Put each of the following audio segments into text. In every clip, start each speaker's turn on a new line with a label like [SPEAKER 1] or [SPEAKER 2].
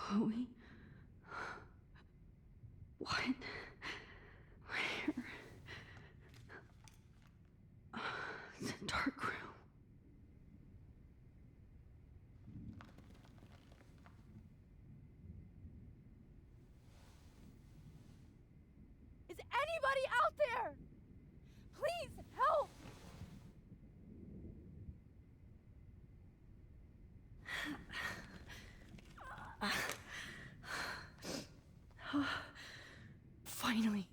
[SPEAKER 1] Chloe? What? Where? It's a dark room.
[SPEAKER 2] Is anybody out there? Please help!
[SPEAKER 1] Finally,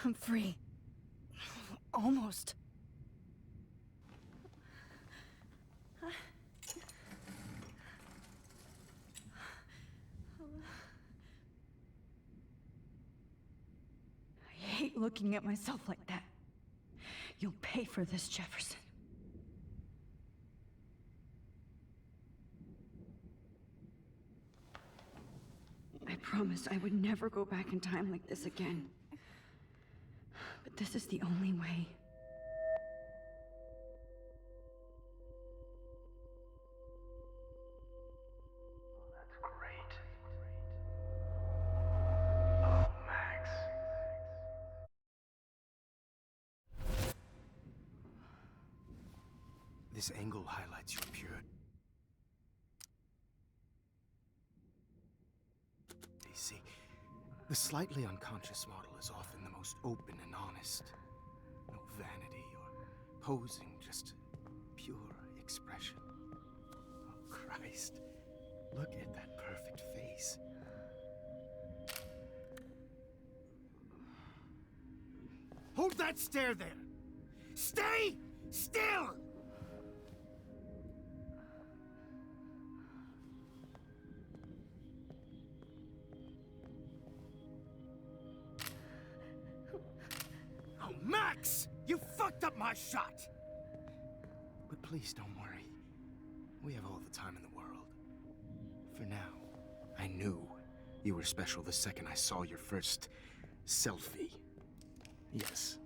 [SPEAKER 1] I'm free. Almost. I hate looking at myself like that. You'll pay for this, Jefferson. I promised I would never go back in time like this again. But this is the only way.
[SPEAKER 3] That's great. Oh, Max. This angle highlights your pure. See, the slightly unconscious model is often the most open and honest. No vanity or posing, just pure expression. Oh, Christ. Look at that perfect face. Hold that stare there! Stay still! Oh, Max! You fucked up my shot! But please don't worry. We have all the time in the world. For now, I knew you were special the second I saw your first selfie. Yes,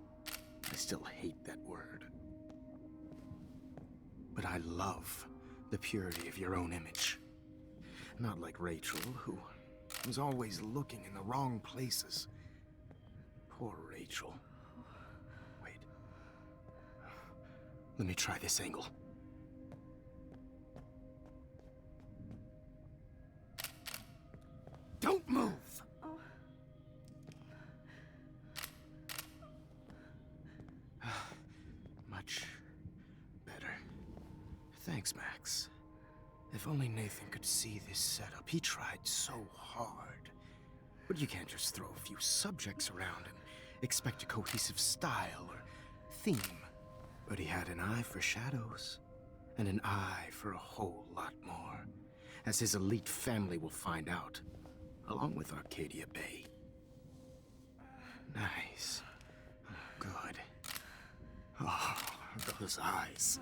[SPEAKER 3] I still hate that word. But I love the purity of your own image. Not like Rachel, who was always looking in the wrong places. Poor Rachel. Wait. Let me try this angle. Don't move! Much better. Thanks, Max. If only Nathan could see this setup. He tried so hard. But you can't just throw a few subjects around and expect a cohesive style or theme. But he had an eye for shadows, and an eye for a whole lot more, as his elite family will find out, along with Arcadia Bay. Nice. Good. Oh, those eyes.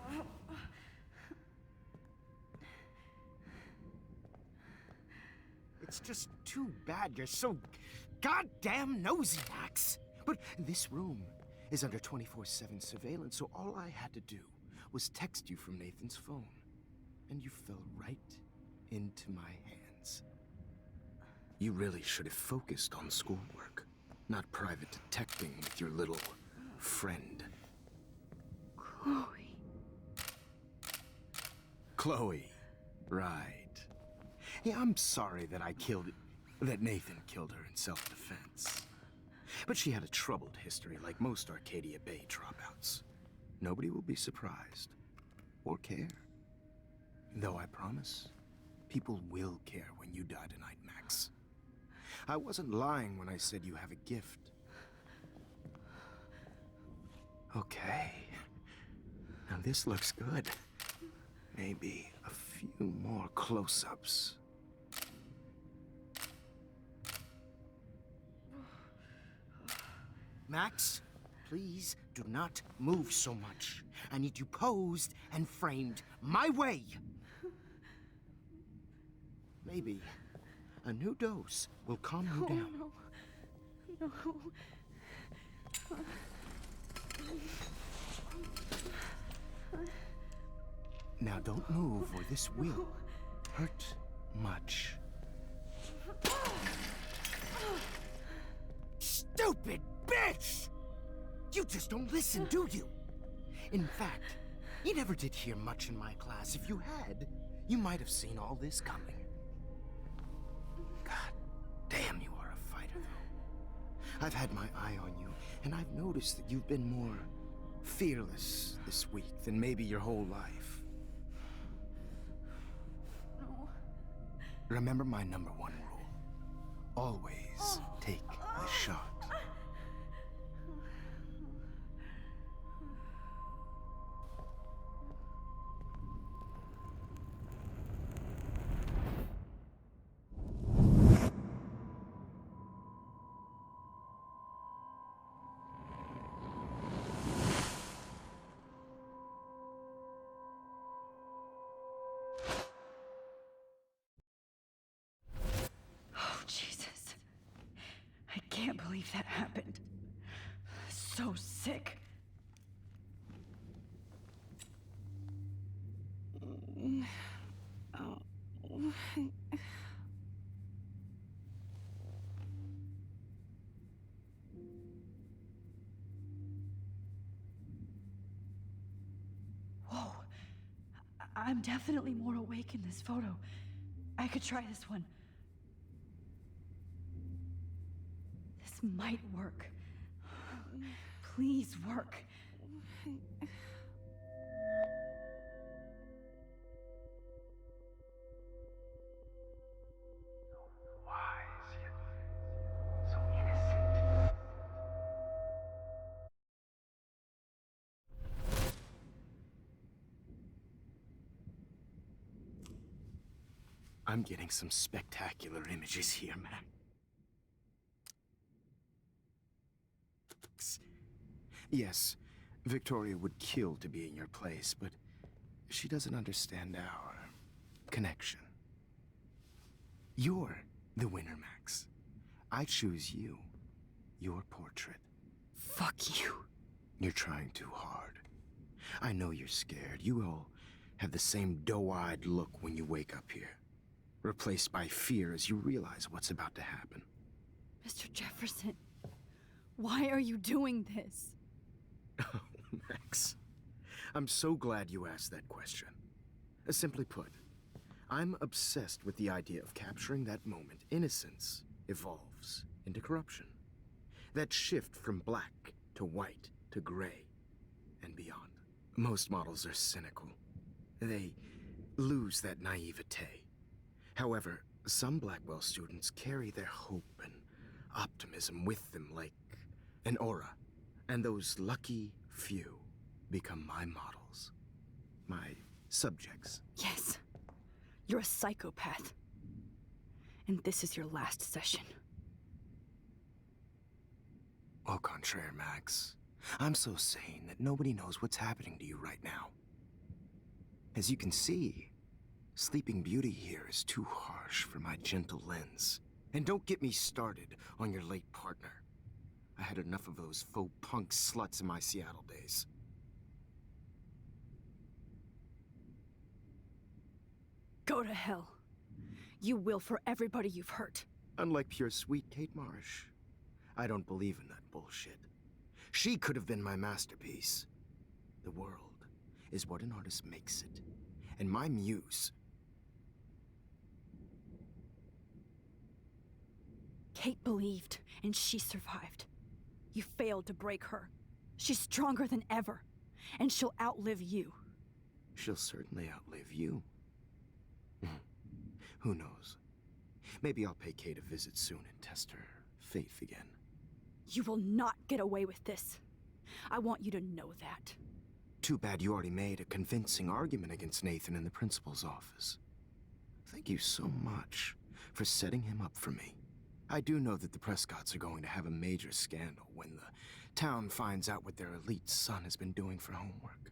[SPEAKER 3] It's just too bad you're so goddamn nosy, Max. But this room is under 24/7 surveillance, so all I had to do was text you from Nathan's phone. And you fell right into my hands. You really should have focused on schoolwork, not private detecting with your little friend.
[SPEAKER 1] Chloe.
[SPEAKER 3] Chloe. Right. Yeah, I'm sorry that Nathan killed her in self-defense. But she had a troubled history like most Arcadia Bay dropouts. Nobody will be surprised. Or care. Though I promise, people will care when die tonight, Max. I wasn't lying when I said you have a gift. Okay. Now this looks good. Maybe a few more close-ups. Max, please do not move so much. I need you posed and framed my way. Maybe a new dose will calm you down.
[SPEAKER 1] No.
[SPEAKER 3] Now don't move or this will hurt much. stupid bitch! You just don't listen, do you? In fact, you never did hear much in my class. If you had, you might have seen all this coming. God damn, you are a fighter, though. I've had my eye on you, and I've noticed that you've been more fearless this week than maybe your whole life.
[SPEAKER 2] No.
[SPEAKER 3] Remember my #1 rule. Always take the shot.
[SPEAKER 1] Oh, Jesus. I can't believe that happened. So sick. Whoa. I'm definitely more awake in this photo. I could try this one. This might work. Please work.
[SPEAKER 3] Wise yet so innocent. I'm getting some spectacular images here, Max. Yes, Victoria would kill to be in your place, but she doesn't understand our connection. You're the winner, Max. I choose you. Your portrait.
[SPEAKER 1] Fuck you.
[SPEAKER 3] You're trying too hard. I know you're scared. You all have the same doe-eyed look when you wake up here, replaced by fear as you realize what's about to happen.
[SPEAKER 2] Mr. Jefferson, why are you doing this?
[SPEAKER 3] Oh, Max. I'm so glad you asked that question. Simply put, I'm obsessed with the idea of capturing that moment innocence evolves into corruption. That shift from black to white to gray and beyond. Most models are cynical. They lose that naivete. However, some Blackwell students carry their hope and optimism with them like an aura. And those lucky few become my models. My subjects.
[SPEAKER 2] Yes, you're a psychopath. And this is your last session.
[SPEAKER 3] Au contraire, Max. I'm so sane that nobody knows what's happening to you right now. As you can see, Sleeping Beauty here is too harsh for my gentle lens. And don't get me started on your late partner. I had enough of those faux punk sluts in my Seattle days.
[SPEAKER 2] Go to hell. You will for everybody you've hurt.
[SPEAKER 3] Unlike pure sweet Kate Marsh, I don't believe in that bullshit. She could have been my masterpiece. The world is what an artist makes it. And my muse...
[SPEAKER 2] Kate believed, and she survived. You failed to break her. She's stronger than ever, and she'll outlive you.
[SPEAKER 3] She'll certainly outlive you. Who knows? Maybe I'll pay Kate a visit soon and test her faith again.
[SPEAKER 2] You will not get away with this. I want you to know that.
[SPEAKER 3] Too bad you already made a convincing argument against Nathan in the principal's office. Thank you so much for setting him up for me. I do know that the Prescotts are going to have a major scandal when the town finds out what their elite son has been doing for homework.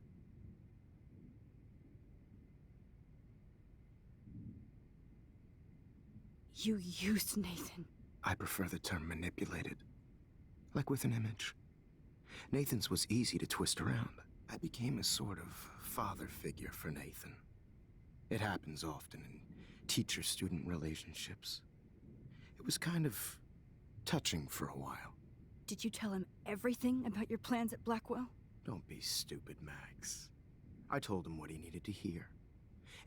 [SPEAKER 2] You used Nathan.
[SPEAKER 3] I prefer the term manipulated. Like with an image. Nathan's was easy to twist around. I became a sort of father figure for Nathan. It happens often in teacher-student relationships. It was kind of touching for a while.
[SPEAKER 2] Did you tell him everything about your plans at Blackwell?
[SPEAKER 3] Don't be stupid, Max. I told him what he needed to hear.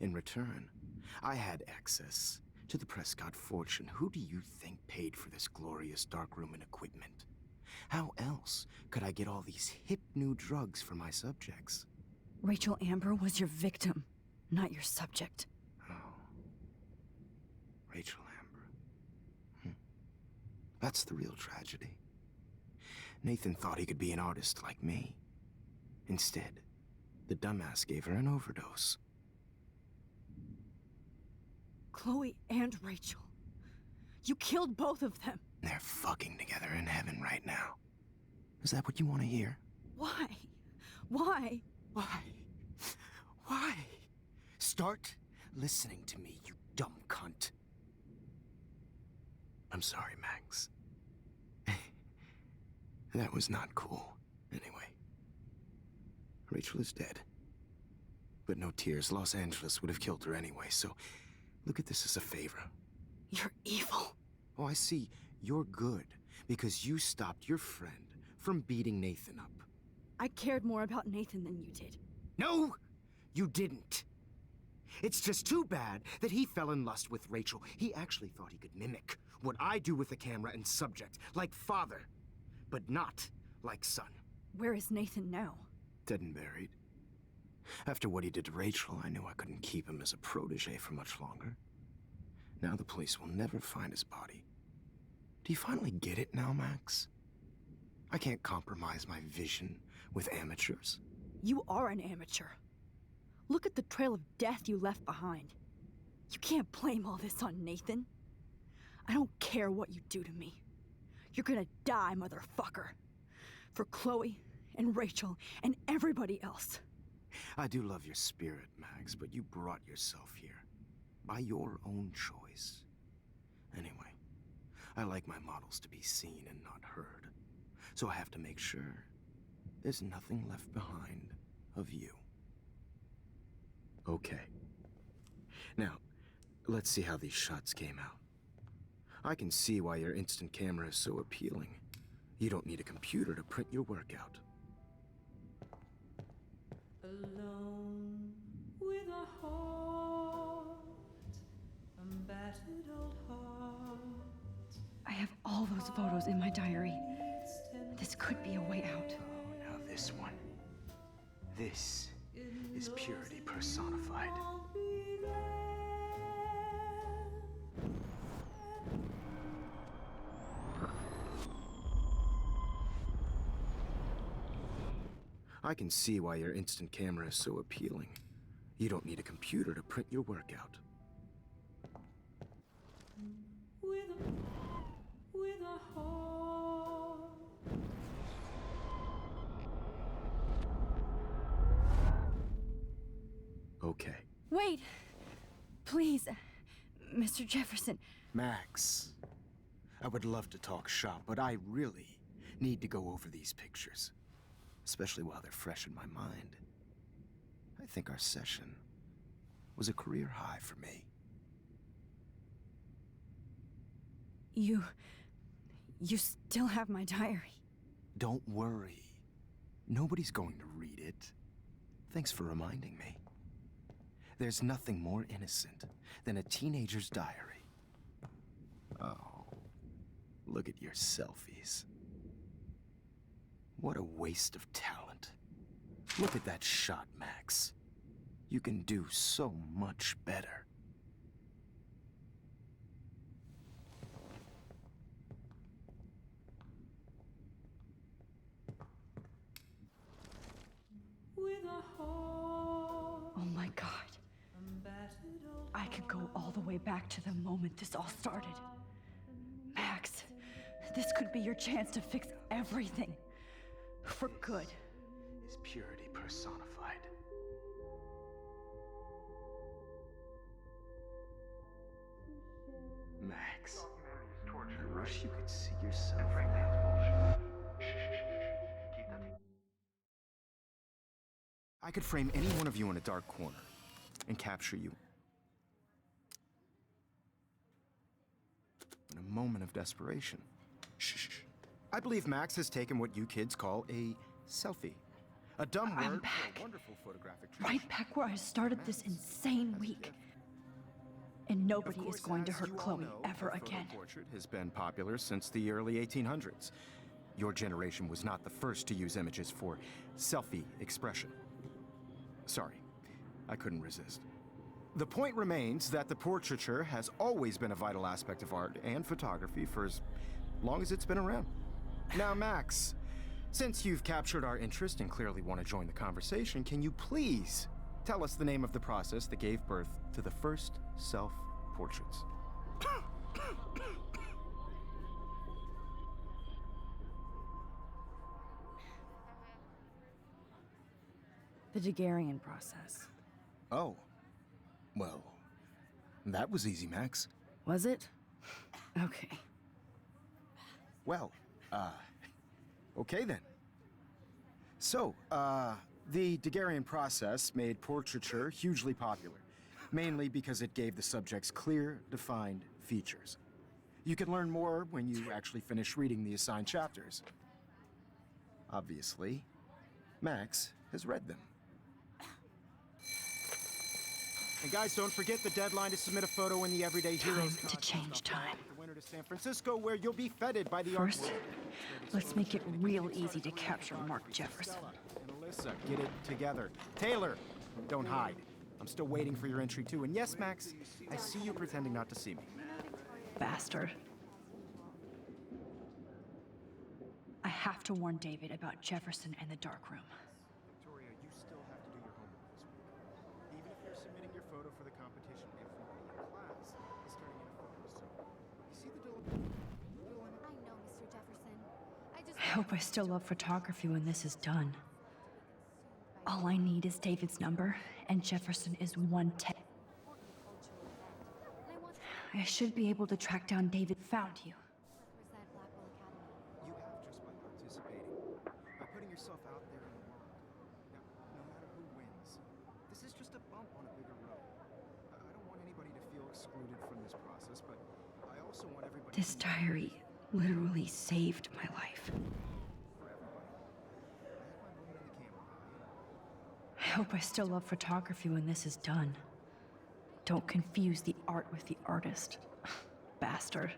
[SPEAKER 3] In return, I had access to the Prescott fortune. Who do you think paid for this glorious darkroom and equipment? How else could I get all these hip new drugs for my subjects?
[SPEAKER 2] Rachel Amber was your victim, not your subject.
[SPEAKER 3] Oh. Rachel Amber. That's the real tragedy. Nathan thought he could be an artist like me. Instead, the dumbass gave her an overdose.
[SPEAKER 2] Chloe and Rachel. You killed both of them.
[SPEAKER 3] They're fucking together in heaven right now. Is that what you want to hear?
[SPEAKER 2] Why? Why?
[SPEAKER 3] Why? Why? Start listening to me, you dumb cunt. I'm sorry, Max. That was not cool. Anyway, Rachel is dead. But no tears. Los Angeles would have killed her anyway, so look at this as a favor.
[SPEAKER 2] You're evil.
[SPEAKER 3] Oh, I see. You're good because you stopped your friend from beating Nathan up.
[SPEAKER 2] I cared more about Nathan than you did.
[SPEAKER 3] No, you didn't. It's just too bad that he fell in lust with Rachel. He actually thought he could mimic what I do with the camera and subject, like father, but not like son.
[SPEAKER 2] Where is Nathan now?
[SPEAKER 3] Dead and buried. After what he did to Rachel, I knew I couldn't keep him as a protege for much longer. Now the police will never find his body. Do you finally get it now, Max? I can't compromise my vision with amateurs.
[SPEAKER 2] You are an amateur. Look at the trail of death you left behind. You can't blame all this on Nathan. I don't care what you do to me. You're gonna die, motherfucker. For Chloe and Rachel and everybody else.
[SPEAKER 3] I do love your spirit, Max, but you brought yourself here. By your own choice. Anyway, I like my models to be seen and not heard. So I have to make sure there's nothing left behind of you. Okay. Now, let's see how these shots came out. I can see why your instant camera is so appealing. You don't need a computer to print your work out.
[SPEAKER 4] Alone with a heart, a battered old heart.
[SPEAKER 1] I have all those photos in my diary. This could be a way out.
[SPEAKER 3] Oh, now this one. This is purity personified.
[SPEAKER 4] I'll be there.
[SPEAKER 3] I can see why your instant camera is so appealing. You don't need a computer to print your work out.
[SPEAKER 4] With a heart.
[SPEAKER 3] Okay.
[SPEAKER 2] Wait! Please, Mr. Jefferson.
[SPEAKER 3] Max, I would love to talk shop, but I really need to go over these pictures. Especially while they're fresh in my mind. I think our session was a career high for me.
[SPEAKER 2] You still have my diary.
[SPEAKER 3] Don't worry. Nobody's going to read it. Thanks for reminding me. There's nothing more innocent than a teenager's diary. Oh, look at your selfies. What a waste of talent. Look at that shot, Max. You can do so much better.
[SPEAKER 4] With a heart,
[SPEAKER 1] Oh my God.
[SPEAKER 4] a battered old
[SPEAKER 1] I could go all the way back to the moment this all started. Max, this could be your chance to fix everything. For good.
[SPEAKER 3] Is purity personified. Max, I wish you could see yourself now. I could frame any one of you in a dark corner and capture you. In a moment of desperation. Shh. I believe Max has taken what you kids call a selfie. A dumb
[SPEAKER 1] I'm
[SPEAKER 3] word for
[SPEAKER 1] back.
[SPEAKER 3] a wonderful photographic
[SPEAKER 1] Right
[SPEAKER 3] tradition.
[SPEAKER 1] back where I started this insane week. And
[SPEAKER 3] Of
[SPEAKER 1] nobody
[SPEAKER 3] course,
[SPEAKER 1] is going to
[SPEAKER 3] as
[SPEAKER 1] hurt
[SPEAKER 3] you all
[SPEAKER 1] Chloe
[SPEAKER 3] know,
[SPEAKER 1] ever
[SPEAKER 3] the photo
[SPEAKER 1] again.
[SPEAKER 3] portrait has been popular since the early 1800s. Your generation was not the first to use images for selfie expression. Sorry, I couldn't resist. The point remains that the portraiture has always been a vital aspect of art and photography for as long as it's been around. Now, Max, since you've captured our interest and clearly want to join the conversation, can you please tell us the name of the process that gave birth to the first self-portraits?
[SPEAKER 2] The Daguerrean process.
[SPEAKER 3] Oh, well, that was easy, Max.
[SPEAKER 2] Was it? Okay.
[SPEAKER 3] Well, okay then. So, the Daguerrean process made portraiture hugely popular, mainly because it gave the subjects clear, defined features. You can learn more when you actually finish reading the assigned chapters. Obviously, Max has read them. And guys, don't forget the deadline to submit a photo in the Everyday Heroes
[SPEAKER 1] Time to change time.
[SPEAKER 3] The winner to San Francisco, where you'll be feted by the
[SPEAKER 1] First,
[SPEAKER 3] art world.
[SPEAKER 1] let's make it real easy to capture Mark Jefferson.
[SPEAKER 3] And Alyssa, get it together. Taylor, don't hide. I'm still waiting for your entry too. And yes, Max, I see you pretending not to see me.
[SPEAKER 1] Bastard. I have to warn David about Jefferson and the dark room.
[SPEAKER 3] Victoria, you still have to do your homework this week. Even if you're submitting your photo for the competition, everybody in class is turning in a photo. So, you see the dilemma?
[SPEAKER 5] I know, Mr. Jefferson.
[SPEAKER 1] I hope I still love photography when this is done. All I need is David's number, and Jefferson is 110. I should be able to track down David. Found you.
[SPEAKER 5] Represent Blackwell Academy.
[SPEAKER 3] You have just by participating, by putting yourself out there in the world. Now, no matter who wins, this is just a bump on a bigger road. I don't want anybody to feel excluded from this process, but I also want everybody
[SPEAKER 1] This
[SPEAKER 3] to
[SPEAKER 1] diary literally saved my life.
[SPEAKER 3] for everybody. I have my moment in the camera.
[SPEAKER 1] I hope I still love photography when this is done. Don't confuse the art with the artist. Bastard.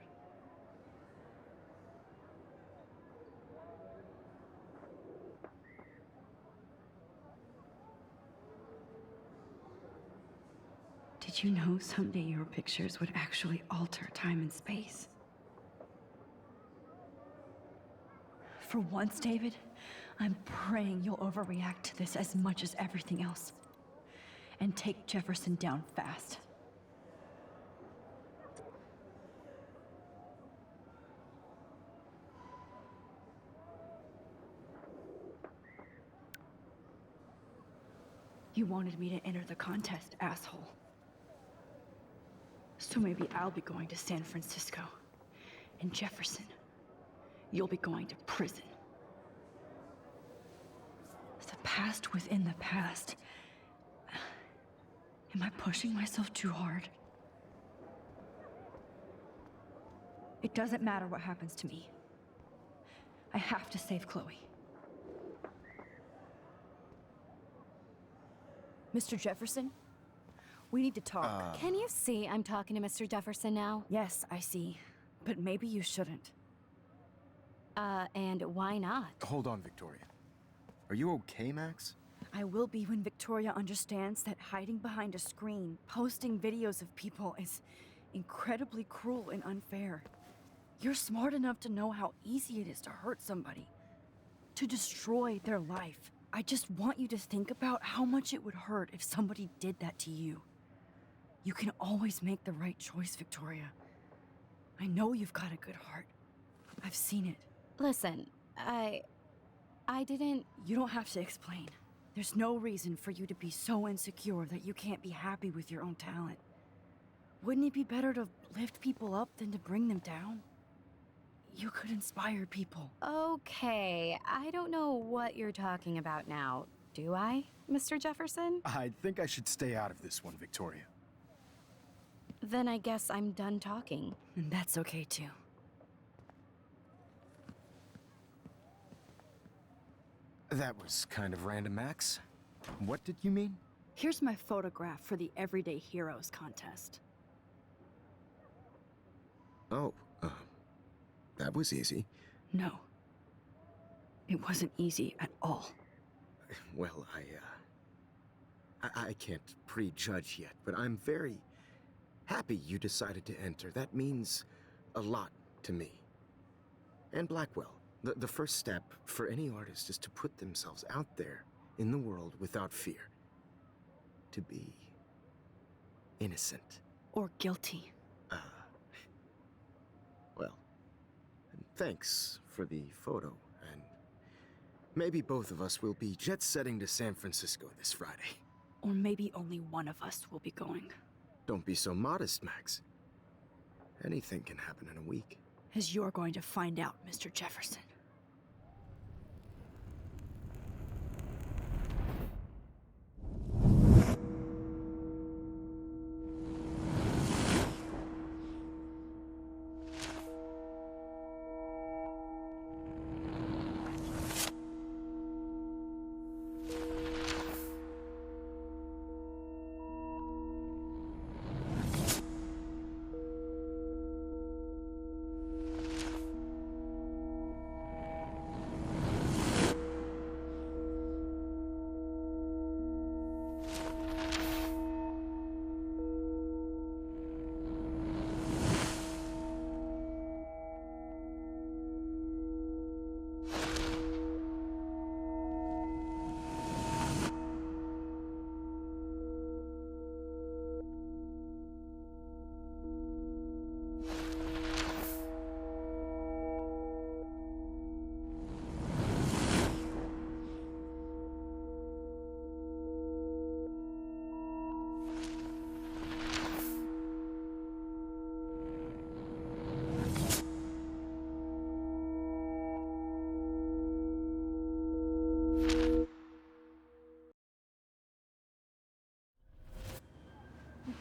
[SPEAKER 1] Did you know someday your pictures would actually alter time and space? For once, David, I'm praying you'll overreact to this as much as everything else. And take Jefferson down fast. You wanted me to enter the contest, asshole. So maybe I'll be going to San Francisco. And Jefferson, you'll be going to prison. The past within the past. Am I pushing myself too hard? It doesn't matter what happens to me. I have to save Chloe.
[SPEAKER 2] Mr. Jefferson? We need to talk.
[SPEAKER 5] Can you see I'm talking to Mr. Jefferson now?
[SPEAKER 2] Yes, I see. But maybe you shouldn't.
[SPEAKER 5] And why not?
[SPEAKER 3] Hold on, Victoria. Are you okay, Max?
[SPEAKER 2] I will be when Victoria understands that hiding behind a screen, posting videos of people is incredibly cruel and unfair. You're smart enough to know how easy it is to hurt somebody, to destroy their life. I just want you to think about how much it would hurt if somebody did that to you. You can always make the right choice, Victoria. I know you've got a good heart. I've seen it.
[SPEAKER 5] Listen, I didn't...
[SPEAKER 2] You don't have to explain. There's no reason for you to be so insecure that you can't be happy with your own talent. Wouldn't it be better to lift people up than to bring them down? You could inspire people.
[SPEAKER 5] Okay, I don't know what you're talking about now, do I, Mr. Jefferson?
[SPEAKER 3] I think I should stay out of this one, Victoria.
[SPEAKER 5] Then I guess I'm done talking.
[SPEAKER 2] And that's okay too.
[SPEAKER 3] That was kind of random, Max. What did you mean?
[SPEAKER 2] Here's my photograph for the Everyday Heroes contest.
[SPEAKER 3] Oh, that was easy.
[SPEAKER 2] No. It wasn't easy at all.
[SPEAKER 3] Well, I can't prejudge yet, but I'm very happy you decided to enter. That means a lot to me. And Blackwell. The first step for any artist is to put themselves out there in the world without fear. To be innocent.
[SPEAKER 2] Or guilty.
[SPEAKER 3] Well, thanks for the photo, and maybe both of us will be jet-setting to San Francisco this Friday.
[SPEAKER 2] Or maybe only one of us will be going.
[SPEAKER 3] Don't be so modest, Max. Anything can happen in a week.
[SPEAKER 2] As you're going to find out, Mr. Jefferson.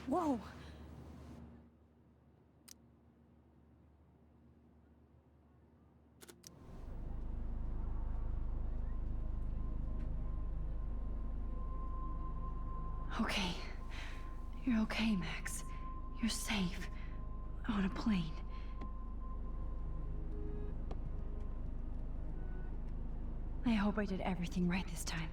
[SPEAKER 2] Whoa!
[SPEAKER 1] Okay. You're okay, Max. You're safe. On a plane. I hope I did everything right this time.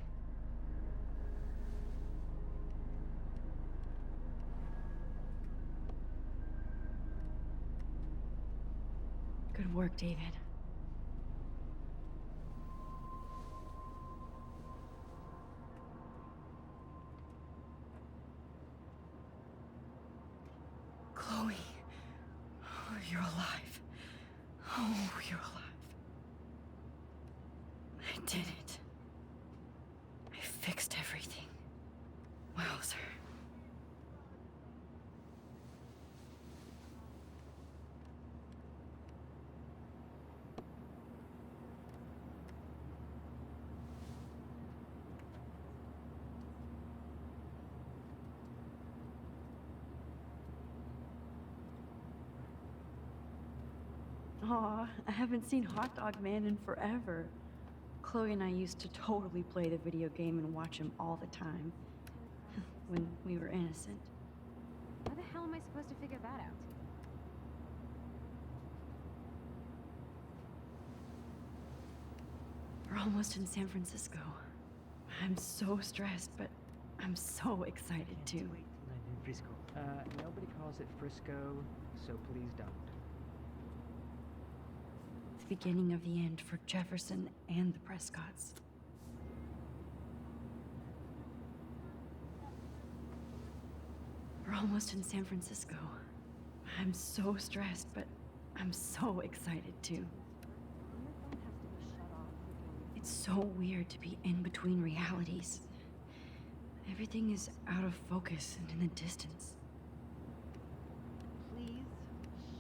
[SPEAKER 1] Good work, David. Chloe. Oh, you're alive. Oh, you're alive. I did it. I fixed everything. Wowzer. Aw, I haven't seen Hot Dog Man in forever. Chloe and I used to totally play the video game and watch him all the time. When we were innocent.
[SPEAKER 5] How the hell am I supposed to figure that out?
[SPEAKER 1] We're almost in San Francisco. I'm so stressed, but I'm so excited too.
[SPEAKER 6] Wait, land in Frisco. Nobody calls it Frisco, so please don't.
[SPEAKER 1] The beginning of the end for Jefferson and the Prescotts. We're almost in San Francisco. I'm so stressed, but I'm so excited too. It's so weird to be in between realities. Everything is out of focus and in the distance.
[SPEAKER 7] Please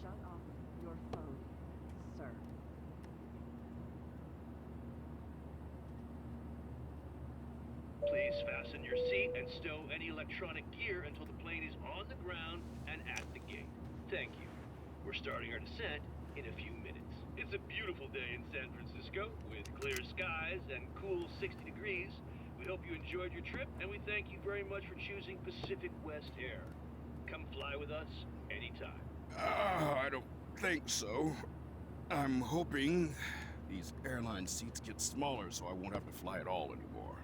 [SPEAKER 7] shut off your phone, sir.
[SPEAKER 8] Please fasten your seat and stow any electronic gear until the plane is on the ground and at the gate. Thank you. We're starting our descent in a few minutes. It's a beautiful day in San Francisco with clear skies and cool 60 degrees. We hope you enjoyed your trip, and we thank you very much for choosing Pacific West Air. Come fly with us anytime.
[SPEAKER 3] I don't think so. I'm hoping these airline seats get smaller so I won't have to fly at all anymore.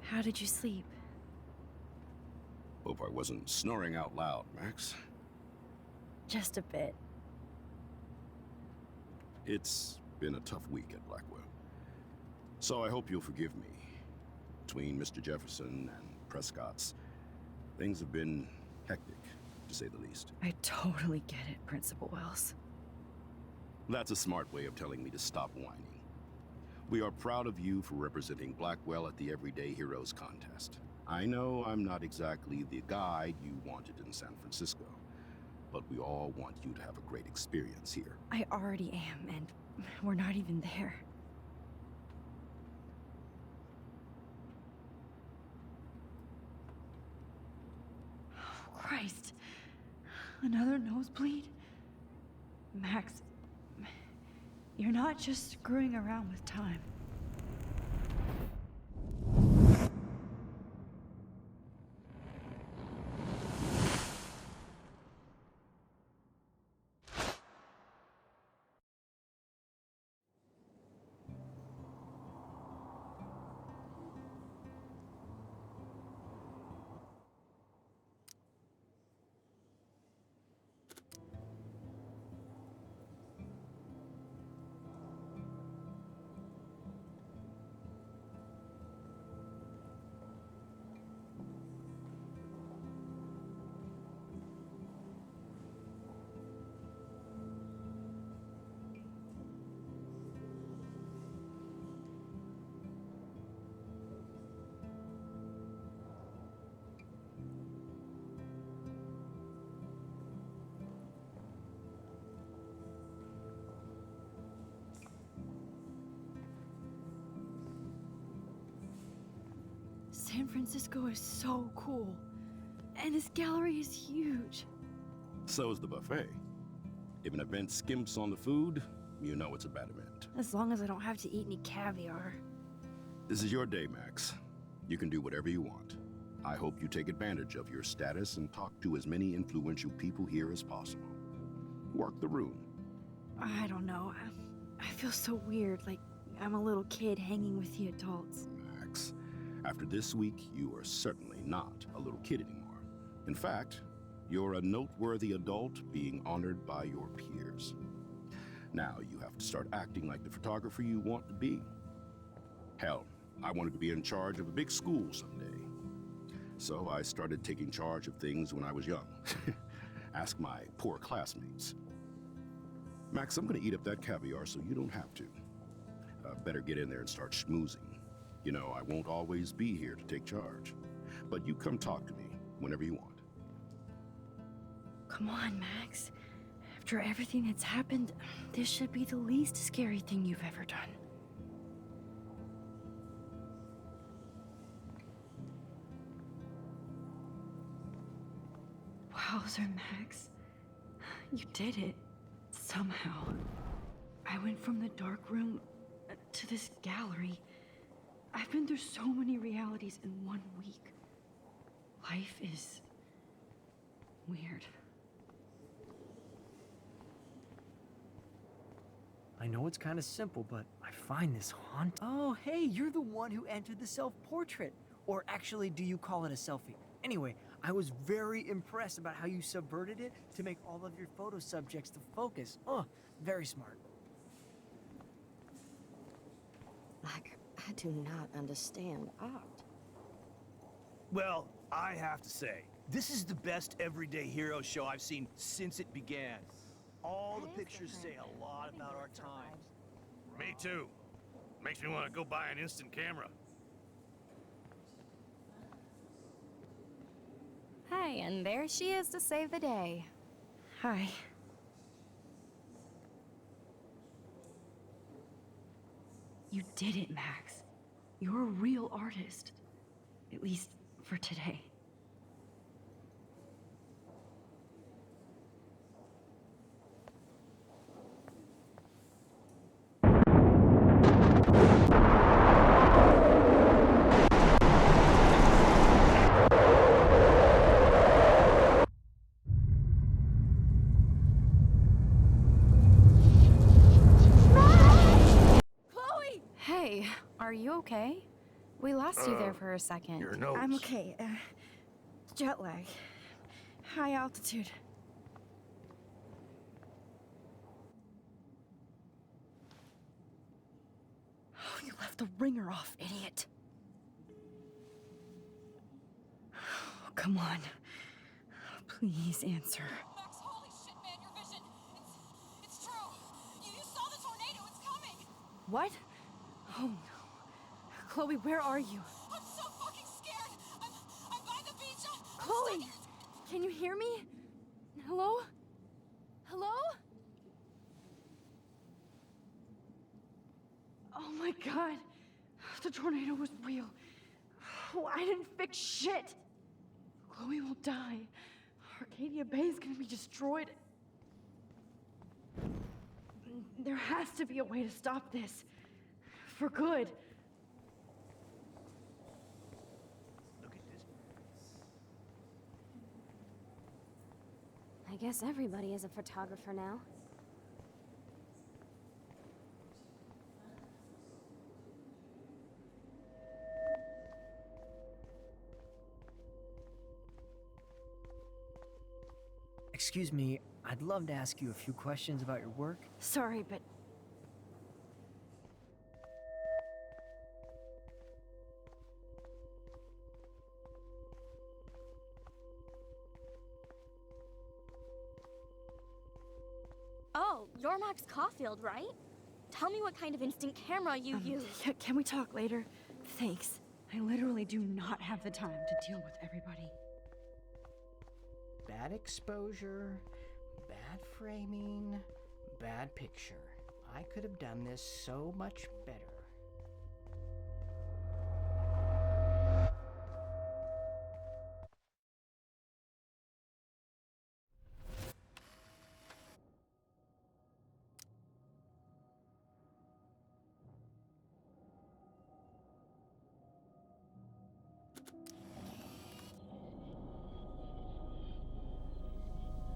[SPEAKER 1] How did you sleep?
[SPEAKER 3] Hope I wasn't snoring out loud, Max.
[SPEAKER 1] Just a bit.
[SPEAKER 3] It's been a tough week at Blackwell. So I hope you'll forgive me. Between Mr. Jefferson and Prescott's, things have been hectic, to say the least.
[SPEAKER 1] I totally get it, Principal Wells.
[SPEAKER 3] That's a smart way of telling me to stop whining. We are proud of you for representing Blackwell at the Everyday Heroes contest. I know I'm not exactly the guide you wanted in San Francisco, but we all want you to have a great experience here.
[SPEAKER 1] I already am, and we're not even there. Oh, Christ. Another nosebleed? Max, you're not just screwing around with time. San Francisco is so cool. And this gallery is huge.
[SPEAKER 3] So is the buffet. If an event skimps on the food, you know it's a bad event.
[SPEAKER 1] As long as I don't have to eat any caviar.
[SPEAKER 3] This is your day, Max. You can do whatever you want. I hope you take advantage of your status and talk to as many influential people here as possible. Work the room.
[SPEAKER 1] I don't know. I feel so weird, like I'm a little kid hanging with the adults.
[SPEAKER 3] Max, after this week, you are certainly not a little kid anymore. In fact, you're a noteworthy adult being honored by your peers. Now you have to start acting like the photographer you want to be. Hell, I wanted to be in charge of a big school someday. So I started taking charge of things when I was young. Ask my poor classmates. Max, I'm gonna eat up that caviar so you don't have to. Better get in there and start schmoozing. You know, I won't always be here to take charge. But you come talk to me whenever you want.
[SPEAKER 1] Come on, Max. After everything that's happened, this should be the least scary thing you've ever done. Wowzer, Max. You did it. Somehow. I went from the dark room to this gallery. I've been through so many realities in 1 week. Life is weird.
[SPEAKER 6] I know it's kind of simple, but I find this haunt. Oh, hey, you're the one who entered the self-portrait. Or actually, do you call it a selfie? Anyway, I was very impressed about how you subverted it to make all of your photo subjects the focus. Oh, very smart.
[SPEAKER 9] Like, I do not understand art.
[SPEAKER 8] Well, I have to say, this is the best everyday hero show I've seen since it began. All the pictures say a lot about our time.
[SPEAKER 10] Me too. Makes me want to go buy an instant camera.
[SPEAKER 5] Hi, and there she is to save the day.
[SPEAKER 1] Hi. You did it, Max. You're a real artist. At least for today.
[SPEAKER 5] okay? We lost you there for a second.
[SPEAKER 10] Your nose.
[SPEAKER 2] I'm okay. Jet lag. High altitude. Oh, you left the ringer off, idiot. Oh, come on. Please answer.
[SPEAKER 11] Max, holy shit, man, your vision. It's true. You saw the tornado. It's coming.
[SPEAKER 2] What? Oh no. Chloe, where are you?
[SPEAKER 11] I'm so fucking scared. I'm by the beach. I'm
[SPEAKER 2] Chloe!
[SPEAKER 11] stuck
[SPEAKER 2] Can you hear me? Hello? Hello? Oh my god. The tornado was real. Oh, I didn't fix shit. Chloe will die. Arcadia Bay is gonna be destroyed. There has to be a way to stop this. For good.
[SPEAKER 6] Look at this.
[SPEAKER 12] I guess everybody is a photographer now.
[SPEAKER 6] Excuse me, I'd love to ask you a few questions about your work.
[SPEAKER 2] Sorry, but
[SPEAKER 12] Oh, you're Max Caulfield, right? Tell me what kind of instant camera you use.
[SPEAKER 2] can we talk later? Thanks.
[SPEAKER 1] I literally do not have the time to deal with everybody.
[SPEAKER 13] Bad exposure, bad framing, bad picture. I could have done this so much better.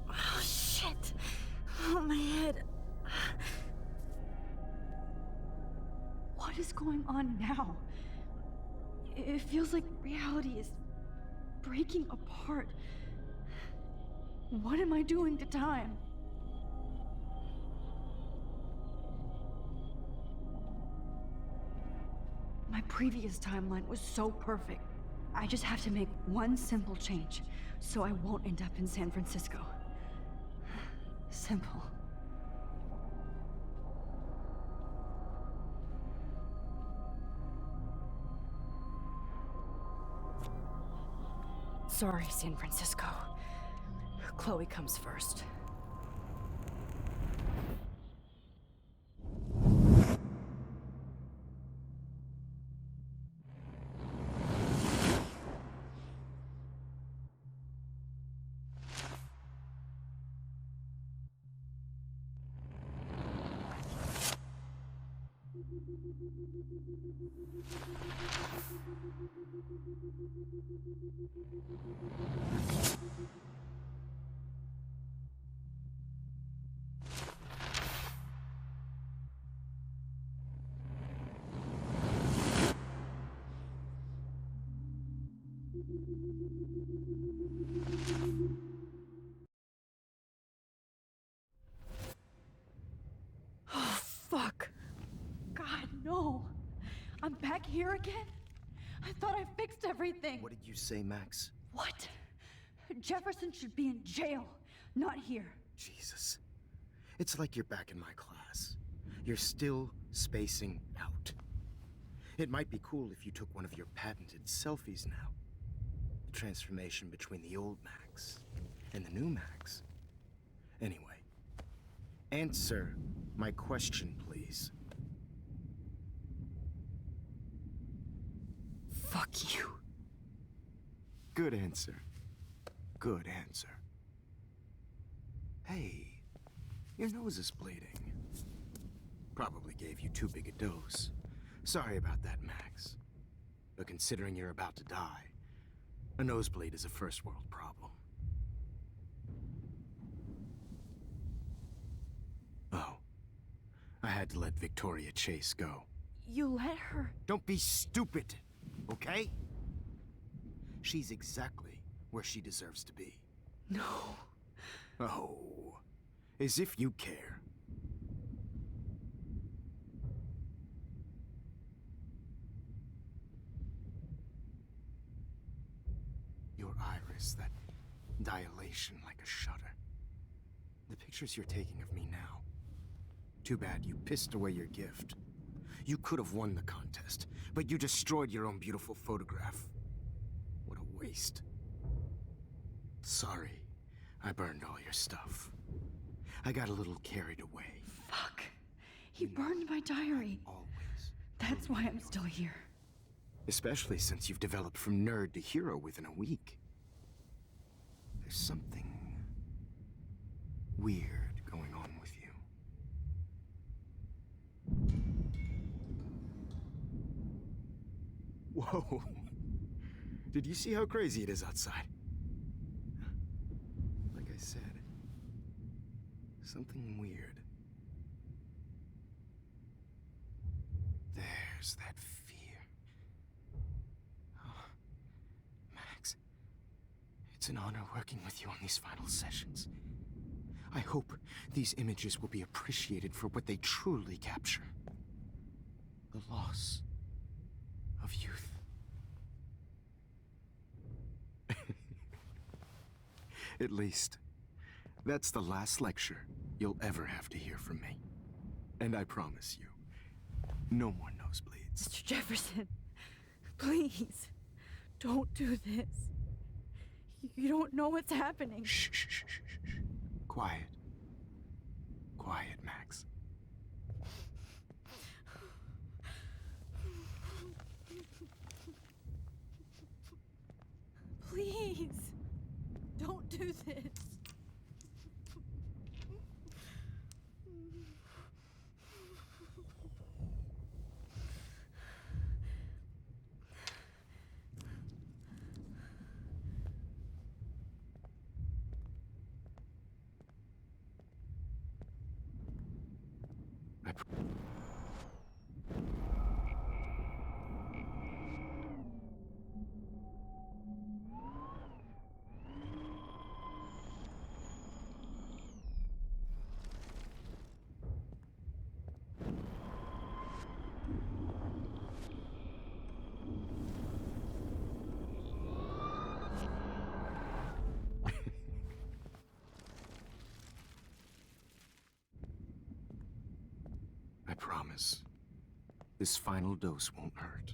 [SPEAKER 2] Oh, shit. Oh, my head.
[SPEAKER 1] What is going on now? It feels like reality is breaking apart. What am I doing to time? My previous timeline was so perfect. I just have to make one simple change, so I won't end up in San Francisco. Simple.
[SPEAKER 2] Sorry, San Francisco. Chloe comes first. Oh, fuck. God, no. I'm back here again? I thought I fixed everything.
[SPEAKER 3] What did you say, Max?
[SPEAKER 1] What? Jefferson should be in jail, not here.
[SPEAKER 3] Jesus. It's like you're back in my class. You're still spacing out. It might be cool if you took one of your patented selfies now. The transformation between the old Max and the new Max. Anyway, answer my question, please.
[SPEAKER 2] Fuck you.
[SPEAKER 3] Good answer. Good answer. Hey, your nose is bleeding. Probably gave you too big a dose. Sorry about that, Max. But considering you're about to die, a nosebleed is a first world problem. Oh, I had to let Victoria Chase go.
[SPEAKER 2] You let her...
[SPEAKER 3] Don't be stupid, okay? She's exactly where she deserves to be.
[SPEAKER 2] No.
[SPEAKER 3] Oh, as if you care. Your iris, that dilation like a shutter. The pictures you're taking of me now. Too bad you pissed away your gift. You could have won the contest, but you destroyed your own beautiful photograph. What a waste. Sorry, I burned all your stuff. I got a little carried away.
[SPEAKER 1] Fuck. He burned my diary.
[SPEAKER 3] Always.
[SPEAKER 1] That's why I'm still here.
[SPEAKER 3] Especially since you've developed from nerd to hero within a week. There's something weird going on with you. Whoa. Did you see how crazy it is outside? Like I said, something weird. There's that fear. Oh, Max, it's an honor working with you on these final sessions. I hope these images will be appreciated for what they truly capture. The loss of youth. At least, that's the last lecture you'll ever have to hear from me. And I promise you, no more nosebleeds.
[SPEAKER 2] Mr. Jefferson, please, don't do this. You don't know what's happening.
[SPEAKER 3] Shh, shh, shh, shh, shh. Quiet. Quiet, Max.
[SPEAKER 2] Please, don't do this.
[SPEAKER 3] I promise, this final dose won't hurt.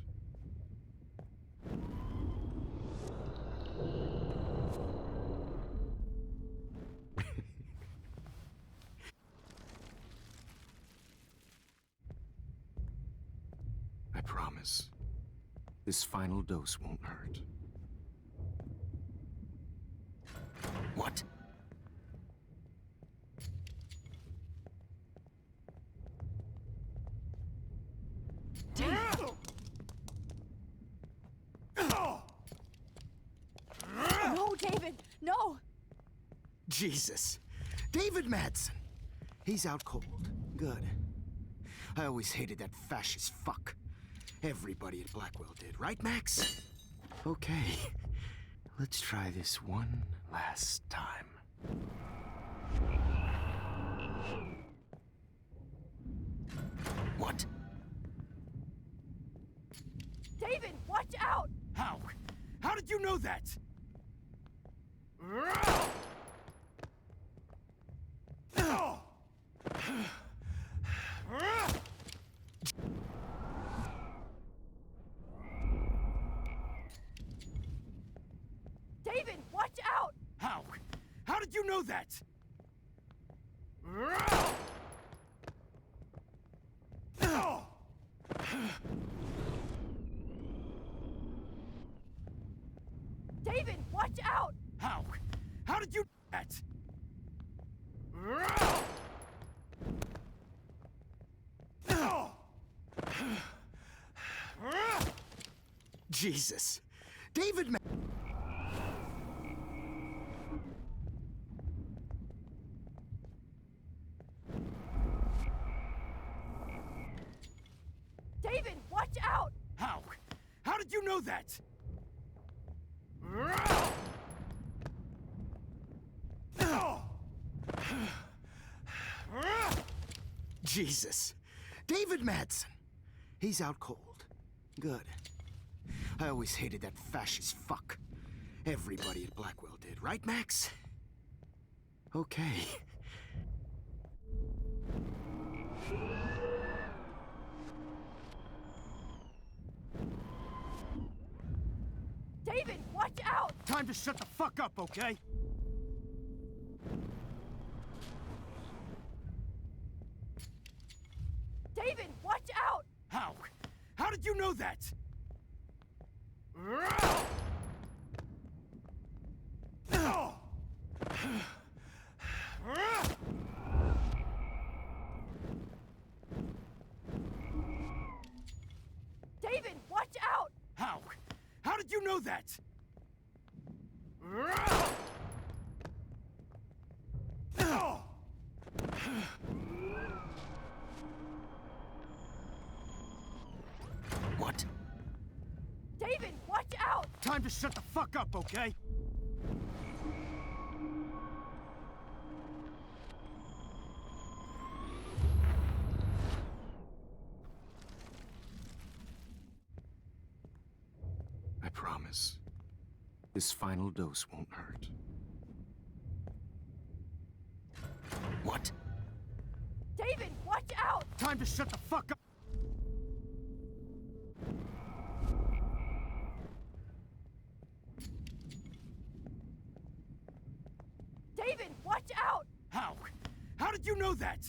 [SPEAKER 3] I promise, this final dose won't hurt. What?
[SPEAKER 2] No, David, no!
[SPEAKER 3] Jesus. David Madsen. He's out cold. Good. I always hated that fascist fuck. Everybody at Blackwell did, right, Max? Okay. Let's try this one last time. What?
[SPEAKER 2] David, watch out!
[SPEAKER 3] How? How did you know that?
[SPEAKER 2] David, watch out!
[SPEAKER 3] How? How did you know that?
[SPEAKER 2] David, watch out!
[SPEAKER 3] How? How did you know that? Jesus. David Ma-
[SPEAKER 2] David,
[SPEAKER 3] you know that? Jesus. David Madsen. He's out cold. Good. I always hated that fascist fuck. Everybody at Blackwell did, right, Max? Okay.
[SPEAKER 2] David, watch out!
[SPEAKER 3] Time to shut the fuck up, okay?
[SPEAKER 2] David, watch out!
[SPEAKER 3] How? How did you know that?
[SPEAKER 2] David, watch out!
[SPEAKER 3] How? How did you know that? What?
[SPEAKER 2] David, watch out!
[SPEAKER 3] Time to shut the fuck up, okay? I promise. This final dose won't hurt. What?
[SPEAKER 2] David, watch out!
[SPEAKER 3] Time to shut the fuck up!
[SPEAKER 2] David, watch out!
[SPEAKER 3] How? How did you know that?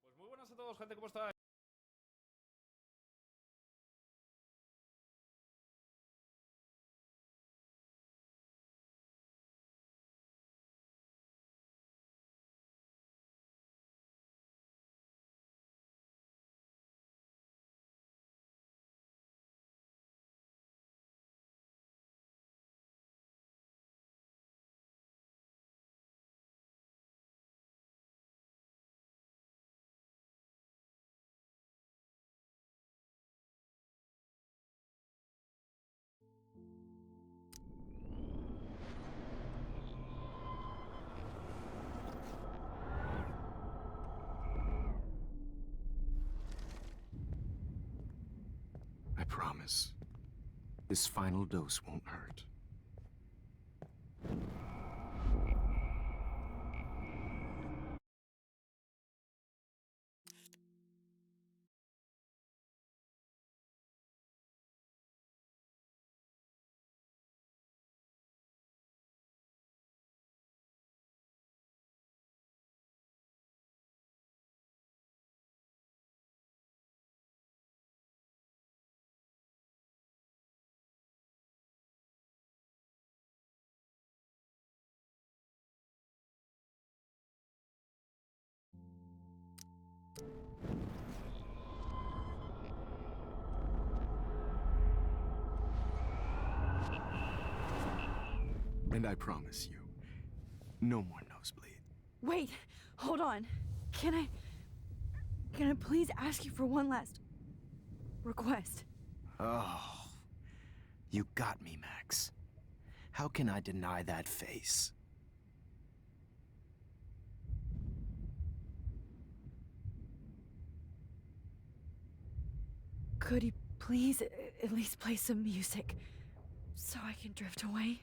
[SPEAKER 14] Pues muy buenas a todos, gente, ¿cómo estáis?
[SPEAKER 3] I promise. This final dose won't hurt. And I promise you, No more nosebleed.
[SPEAKER 2] Wait, hold on. Can I please ask you for one last request?
[SPEAKER 3] Oh, you got me, Max. How can I deny that face?
[SPEAKER 2] Could you please at least play some music so I can drift away?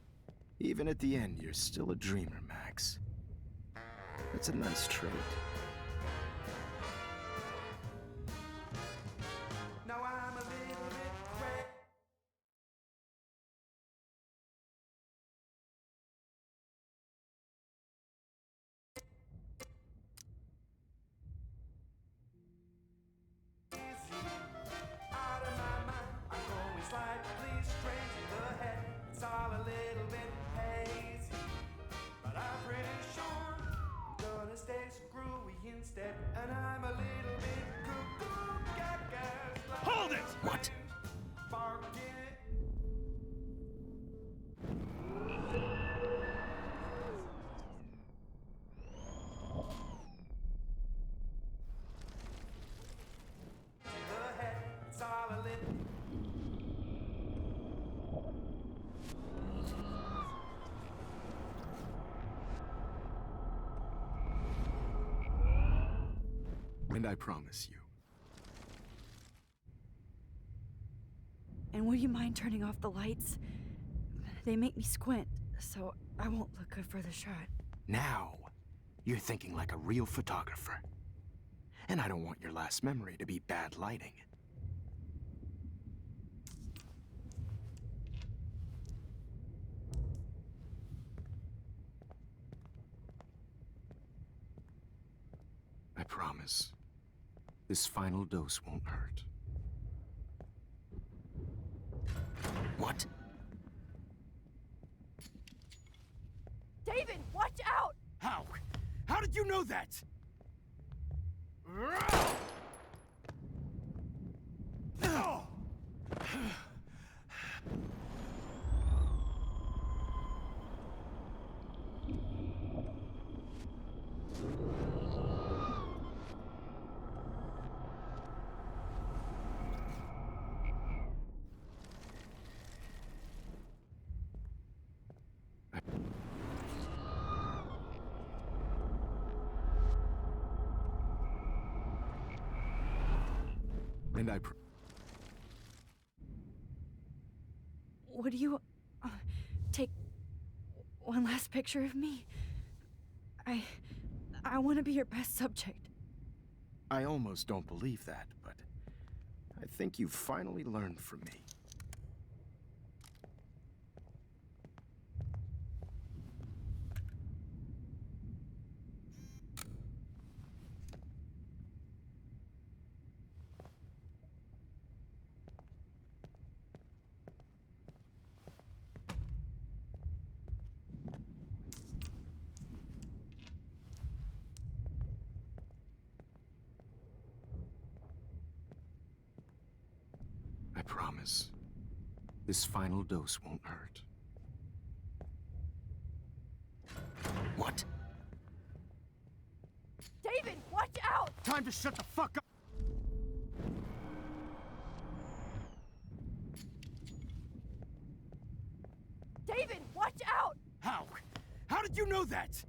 [SPEAKER 3] Even at the end, you're still a dreamer, Max. It's a nice trait.
[SPEAKER 14] Now I'm a little bit crazy. Out of my mind, I'm going slightly strange in the head. It's all a little bit hazy, but I'm pretty sure I'm gonna stay screwy instead. And I'm a little bit cuckoo, gaga,
[SPEAKER 10] Hold it!
[SPEAKER 3] What?
[SPEAKER 14] barking. The head, it's all a little.
[SPEAKER 3] And I promise you,
[SPEAKER 2] And would you mind turning off the lights? They make me squint, so I won't look good for the shot.
[SPEAKER 3] now you're thinking like a real photographer. And I don't want your last memory to be bad lighting. I promise, this final dose won't hurt. What?
[SPEAKER 2] David, watch out!
[SPEAKER 10] How? How did you know that?
[SPEAKER 3] And
[SPEAKER 2] Would you take one last picture of me? I want to be your best subject.
[SPEAKER 3] I almost don't believe that, but I think you've finally learned from me. I promise, this final dose won't hurt. What?
[SPEAKER 2] David, watch out!
[SPEAKER 10] Time to shut the fuck up!
[SPEAKER 2] David, watch out!
[SPEAKER 10] How? How did you know that?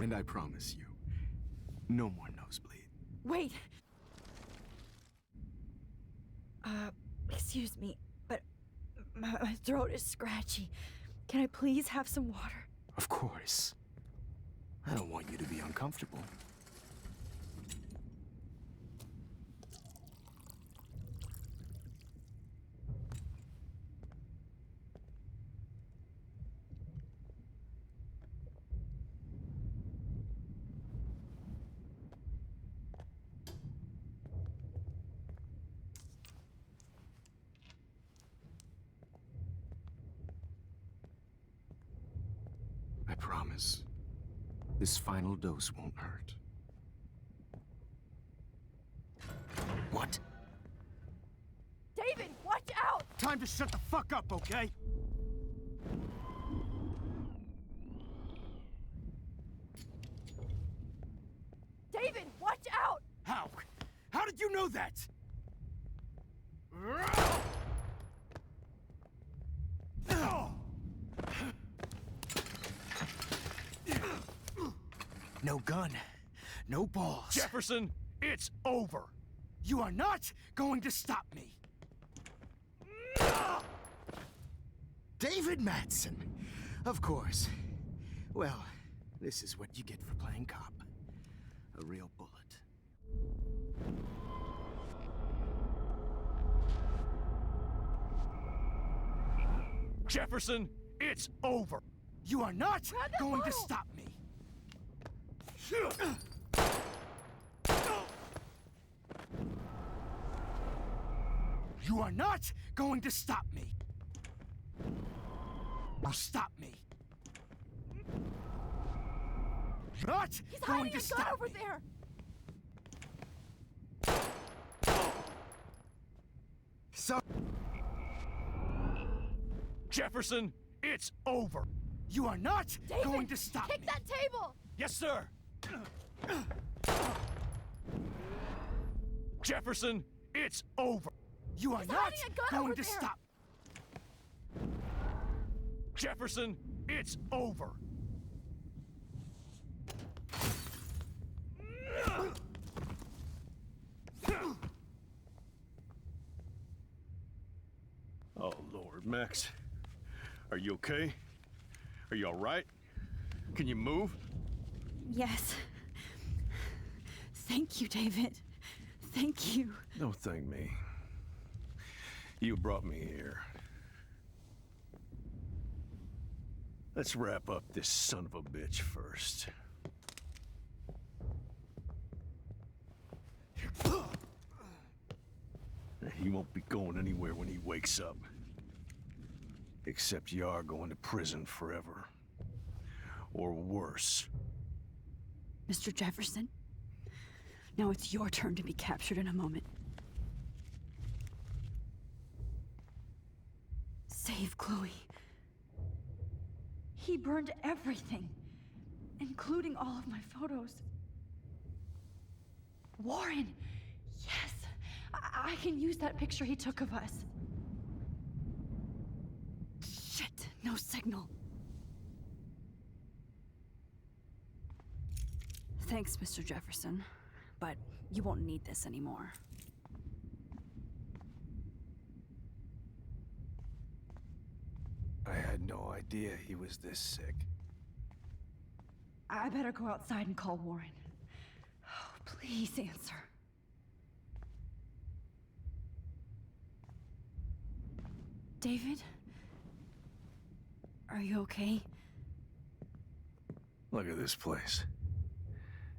[SPEAKER 3] And I promise you, no more nosebleed.
[SPEAKER 2] Wait! Excuse me, but my throat is scratchy. Can I please have some water?
[SPEAKER 3] Of course. I don't want you to be uncomfortable. promise. This final dose won't hurt. What?
[SPEAKER 2] David, watch out!
[SPEAKER 3] Time to shut the fuck up, okay?
[SPEAKER 2] David, watch out!
[SPEAKER 3] How? How did you know that? No gun, no balls.
[SPEAKER 10] Jefferson, it's over.
[SPEAKER 3] You are not going to stop me. David Madsen, of course. Well, this is what you get for playing cop. A real bullet.
[SPEAKER 10] Jefferson, it's over.
[SPEAKER 3] You are not going to stop me. You are not going to stop me. Or stop me. Not
[SPEAKER 2] He's
[SPEAKER 3] going
[SPEAKER 2] hiding
[SPEAKER 3] to
[SPEAKER 2] a
[SPEAKER 3] stop
[SPEAKER 2] gun over
[SPEAKER 3] me.
[SPEAKER 2] there!
[SPEAKER 3] So
[SPEAKER 10] Jefferson, it's over.
[SPEAKER 3] you are not
[SPEAKER 2] David,
[SPEAKER 3] going to stop
[SPEAKER 2] kick
[SPEAKER 3] me.
[SPEAKER 2] that table!
[SPEAKER 10] Yes, sir. Jefferson, it's over.
[SPEAKER 3] You are
[SPEAKER 2] He's
[SPEAKER 3] not
[SPEAKER 2] hiding a gun
[SPEAKER 3] going
[SPEAKER 2] over
[SPEAKER 3] to
[SPEAKER 2] there.
[SPEAKER 3] stop.
[SPEAKER 10] Jefferson, it's over.
[SPEAKER 15] Oh, Lord, Max. Are you okay? Are you all right? Can you move?
[SPEAKER 2] Yes. Thank you, David. Thank you.
[SPEAKER 15] Don't thank me. You brought me here. Let's wrap up this son of a bitch first. He won't be going anywhere when he wakes up. Except you are going to prison forever. Or worse.
[SPEAKER 2] Mr. Jefferson, now it's your turn to be captured in a moment. Save Chloe. He burned everything, including all of my photos. Warren, yes, I can use that picture he took of us. Shit, no signal. Thanks, Mr. Jefferson, but you won't need this anymore.
[SPEAKER 3] I had no idea he was this sick.
[SPEAKER 2] I better go outside and call Warren. Oh, please answer. David? Are you okay?
[SPEAKER 15] Look at this place.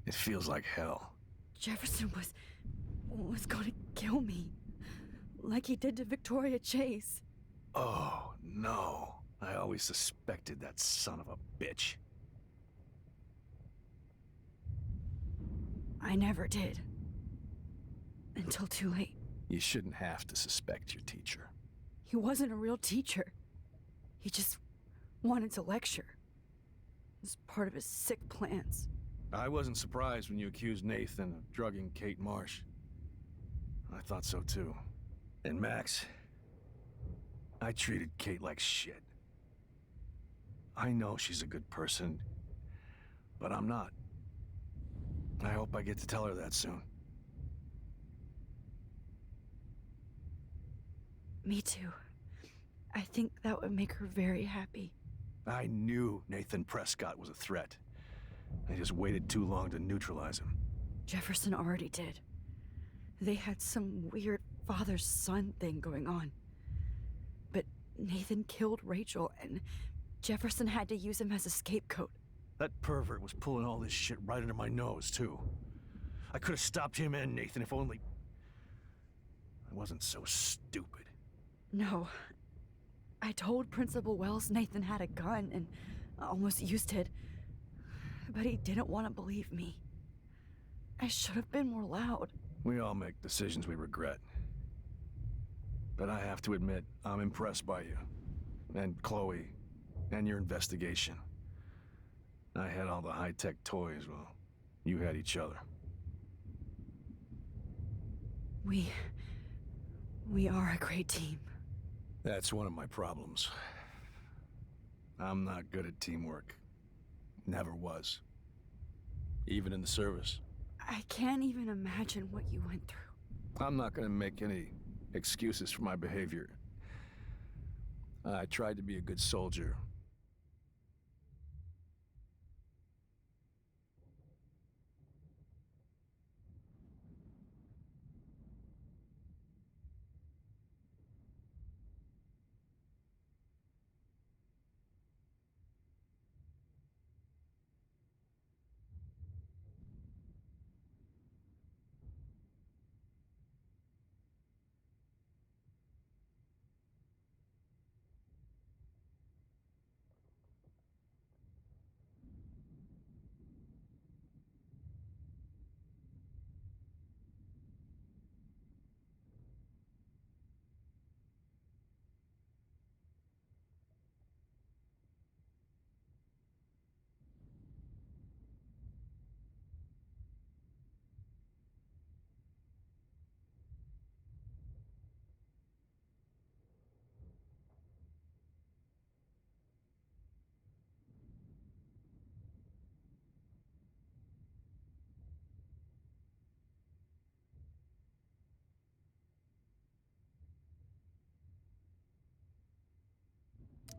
[SPEAKER 15] It feels like hell.
[SPEAKER 2] Jefferson was gonna kill me. Like he did to Victoria Chase.
[SPEAKER 15] Oh, no. I always suspected that son of a bitch.
[SPEAKER 2] I never did. Until too late.
[SPEAKER 15] You shouldn't have to suspect your teacher.
[SPEAKER 2] He wasn't a real teacher. He just wanted to lecture. It was part of his sick plans.
[SPEAKER 15] I wasn't surprised when you accused Nathan of drugging Kate Marsh. I thought so too. And Max, I treated Kate like shit. I know she's a good person, but I'm not. I hope I get to tell her that soon.
[SPEAKER 2] Me too. I think that would make her very happy.
[SPEAKER 15] I knew Nathan Prescott was a threat. I just waited too long to neutralize him.
[SPEAKER 2] Jefferson already did. They had some weird father-son thing going on. But Nathan killed Rachel, and Jefferson had to use him as a scapegoat.
[SPEAKER 15] That pervert was pulling all this shit right under my nose, too. I could have stopped him and Nathan if only... I wasn't so stupid.
[SPEAKER 2] No. I told Principal Wells Nathan had a gun, and almost used it. But he didn't want to believe me. I should have been more loud.
[SPEAKER 15] We all make decisions we regret. But I have to admit, I'm impressed by you. And Chloe. And your investigation. I had all the high-tech toys, well, you had each other.
[SPEAKER 2] We are a great team.
[SPEAKER 15] That's one of my problems. I'm not good at teamwork. Never was. Even in the service.
[SPEAKER 2] I can't even imagine what you went through.
[SPEAKER 15] I'm not gonna make any excuses for my behavior. I tried to be a good soldier.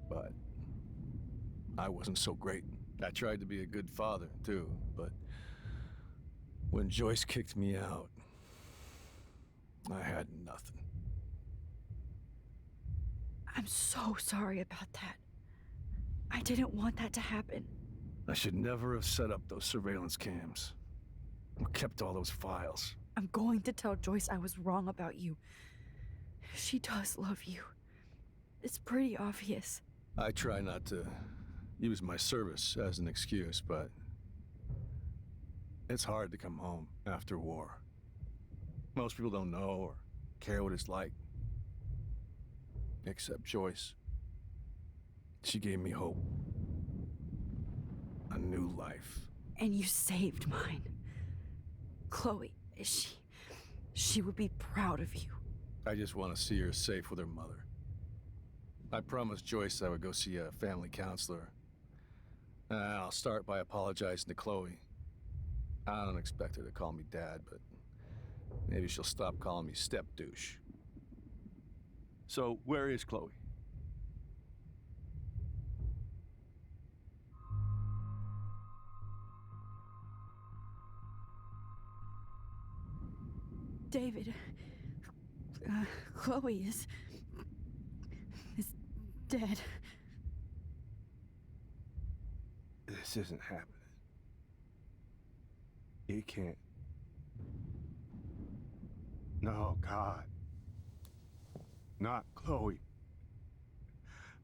[SPEAKER 15] But I wasn't so great. I tried to be a good father, too, but when Joyce kicked me out, I had nothing.
[SPEAKER 2] I'm so sorry about that. I didn't want that to happen.
[SPEAKER 15] I should never have set up those surveillance cams. Or kept all those files.
[SPEAKER 2] I'm going to tell Joyce I was wrong about you. She does love you. It's pretty obvious.
[SPEAKER 15] I try not to use my service as an excuse, but it's hard to come home after war. Most people don't know or care what it's like. Except Joyce. She gave me hope. A new life.
[SPEAKER 2] And you saved mine. Chloe, she would be proud of you.
[SPEAKER 15] I just want to see her safe with her mother. I promised Joyce I would go see a family counselor. I'll start by apologizing to Chloe. I don't expect her to call me Dad, but maybe she'll stop calling me step-douche. So, where is Chloe?
[SPEAKER 2] David, Chloe is dead.
[SPEAKER 15] This isn't happening. It can't. No, God. Not Chloe.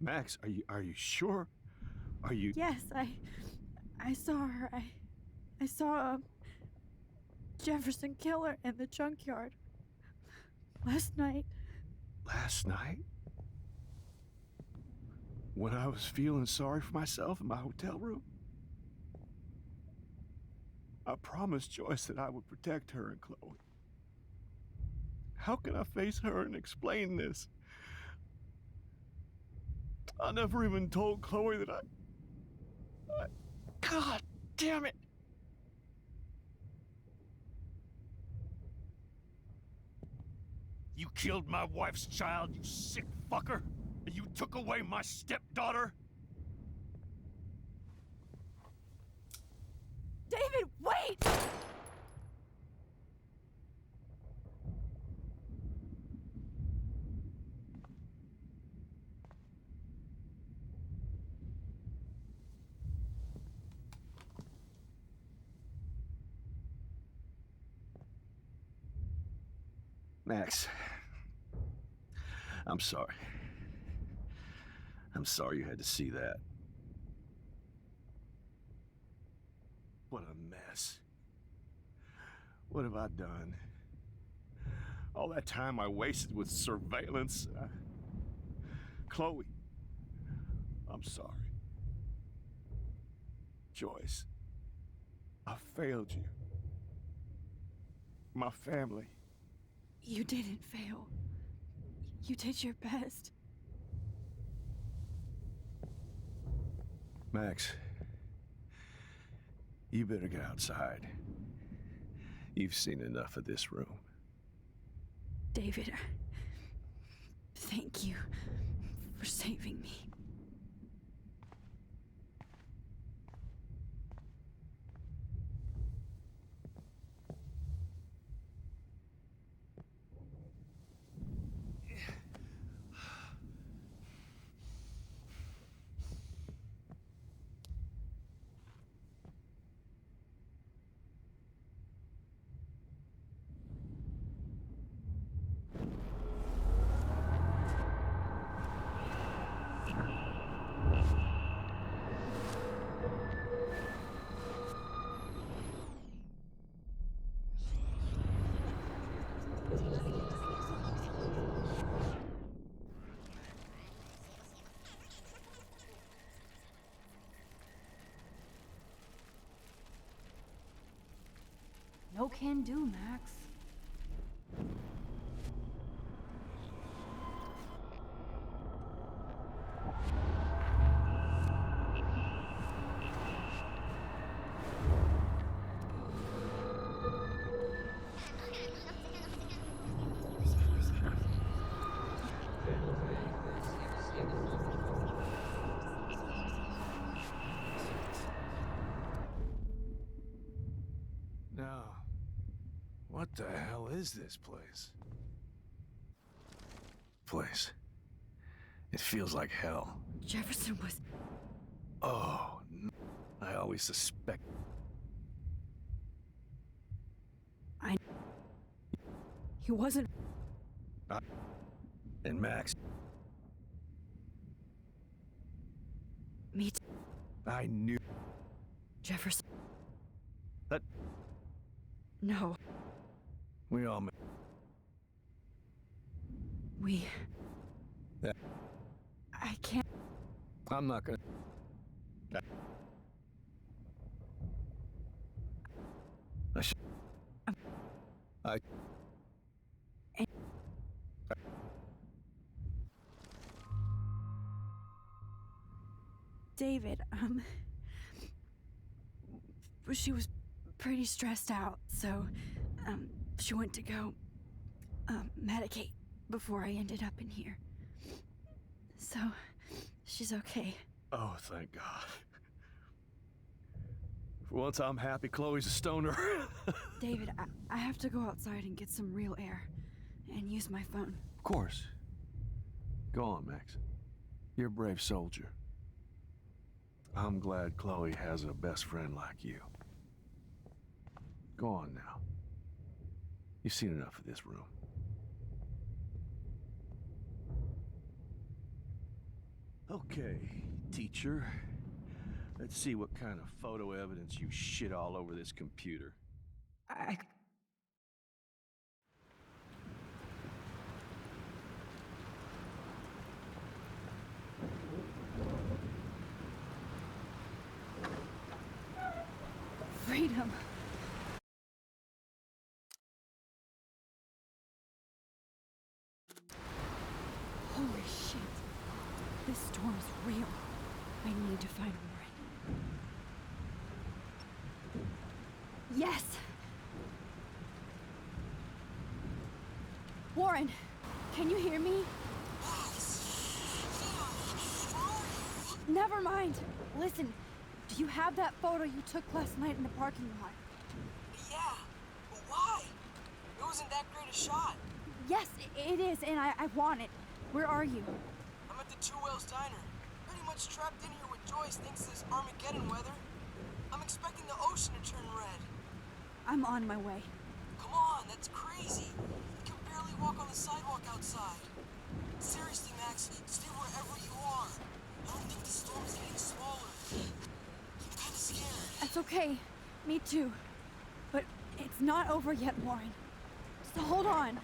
[SPEAKER 15] Max, are you sure? Are you...
[SPEAKER 2] Yes, I saw her. I saw Jefferson Killer in the junkyard last night.
[SPEAKER 15] Last night? When I was feeling sorry for myself in my hotel room? I promised Joyce that I would protect her and Chloe. How can I face her and explain this? I never even told Chloe that I... God damn it!
[SPEAKER 10] You killed my wife's child, you sick fucker! And you took away my stepdaughter?
[SPEAKER 2] David, wait!
[SPEAKER 15] Max, I'm sorry. I'm sorry you had to see that.
[SPEAKER 3] What a mess. What have I done? All that time I wasted with surveillance. Chloe, I'm sorry. Joyce, I failed you. My family.
[SPEAKER 2] You didn't fail. You did your best.
[SPEAKER 3] Max, you better get outside. You've seen enough of this room.
[SPEAKER 2] David, thank you for saving me.
[SPEAKER 1] No can do, Max.
[SPEAKER 3] Now, what the hell is this place? It feels like hell.
[SPEAKER 2] Jefferson was...
[SPEAKER 3] Oh, I always suspect.
[SPEAKER 2] He wasn't...
[SPEAKER 3] And Max.
[SPEAKER 2] Me too.
[SPEAKER 3] I knew.
[SPEAKER 2] Jefferson...
[SPEAKER 3] That...
[SPEAKER 2] No.
[SPEAKER 3] We all...
[SPEAKER 2] We...
[SPEAKER 3] Yeah.
[SPEAKER 2] I can't...
[SPEAKER 3] I'm not gonna...
[SPEAKER 2] David, she was pretty stressed out, so, she went to go, medicate before I ended up in here. So, she's okay.
[SPEAKER 3] Oh, thank God. For once, I'm happy Chloe's a stoner.
[SPEAKER 2] David, I have to go outside and get some real air and use my phone.
[SPEAKER 3] Of course. Go on, Max. You're a brave soldier. I'm glad Chloe has a best friend like you. Go on now. You've seen enough of this room. Okay, teacher. Let's see what kind of photo evidence you shit all over this computer.
[SPEAKER 2] Freedom. Holy shit. This storm's real. I need to find Warren. Yes! Warren, can you hear me? Never mind. Listen, do you have that photo you took last night in the parking lot?
[SPEAKER 16] Yeah, but why? It wasn't that great a shot.
[SPEAKER 2] Yes, it is, and I want it. Where are you?
[SPEAKER 16] I'm at the Two Whales Diner. Pretty much trapped in here with Joyce thinks this Armageddon weather. I'm expecting the ocean to turn red.
[SPEAKER 2] I'm on my way.
[SPEAKER 16] Come on, that's crazy. You can barely walk on the sidewalk outside. Seriously, Max, stay wherever you are. I don't think the storm is getting smaller. I'm kinda scared.
[SPEAKER 2] That's okay. Me too. But it's not over yet, Warren. So hold on.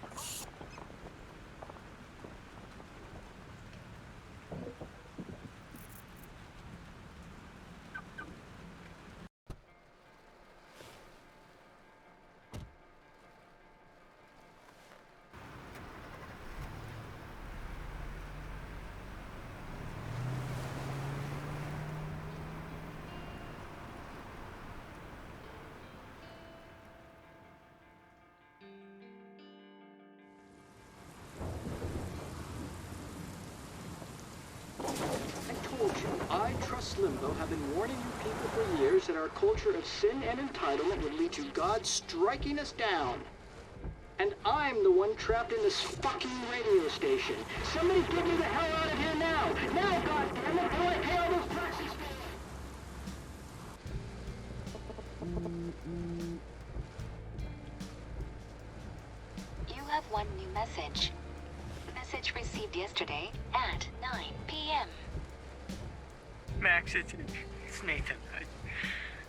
[SPEAKER 13] I trust Limbo have been warning you people for years that our culture of sin and entitlement would lead to God striking us down. And I'm the one trapped in this fucking radio station. Somebody get me the hell out of here now! Now, goddammit, before I pay all those taxes!
[SPEAKER 17] You have one new message. Message received yesterday at 9 p.m.
[SPEAKER 6] Max, it's Nathan.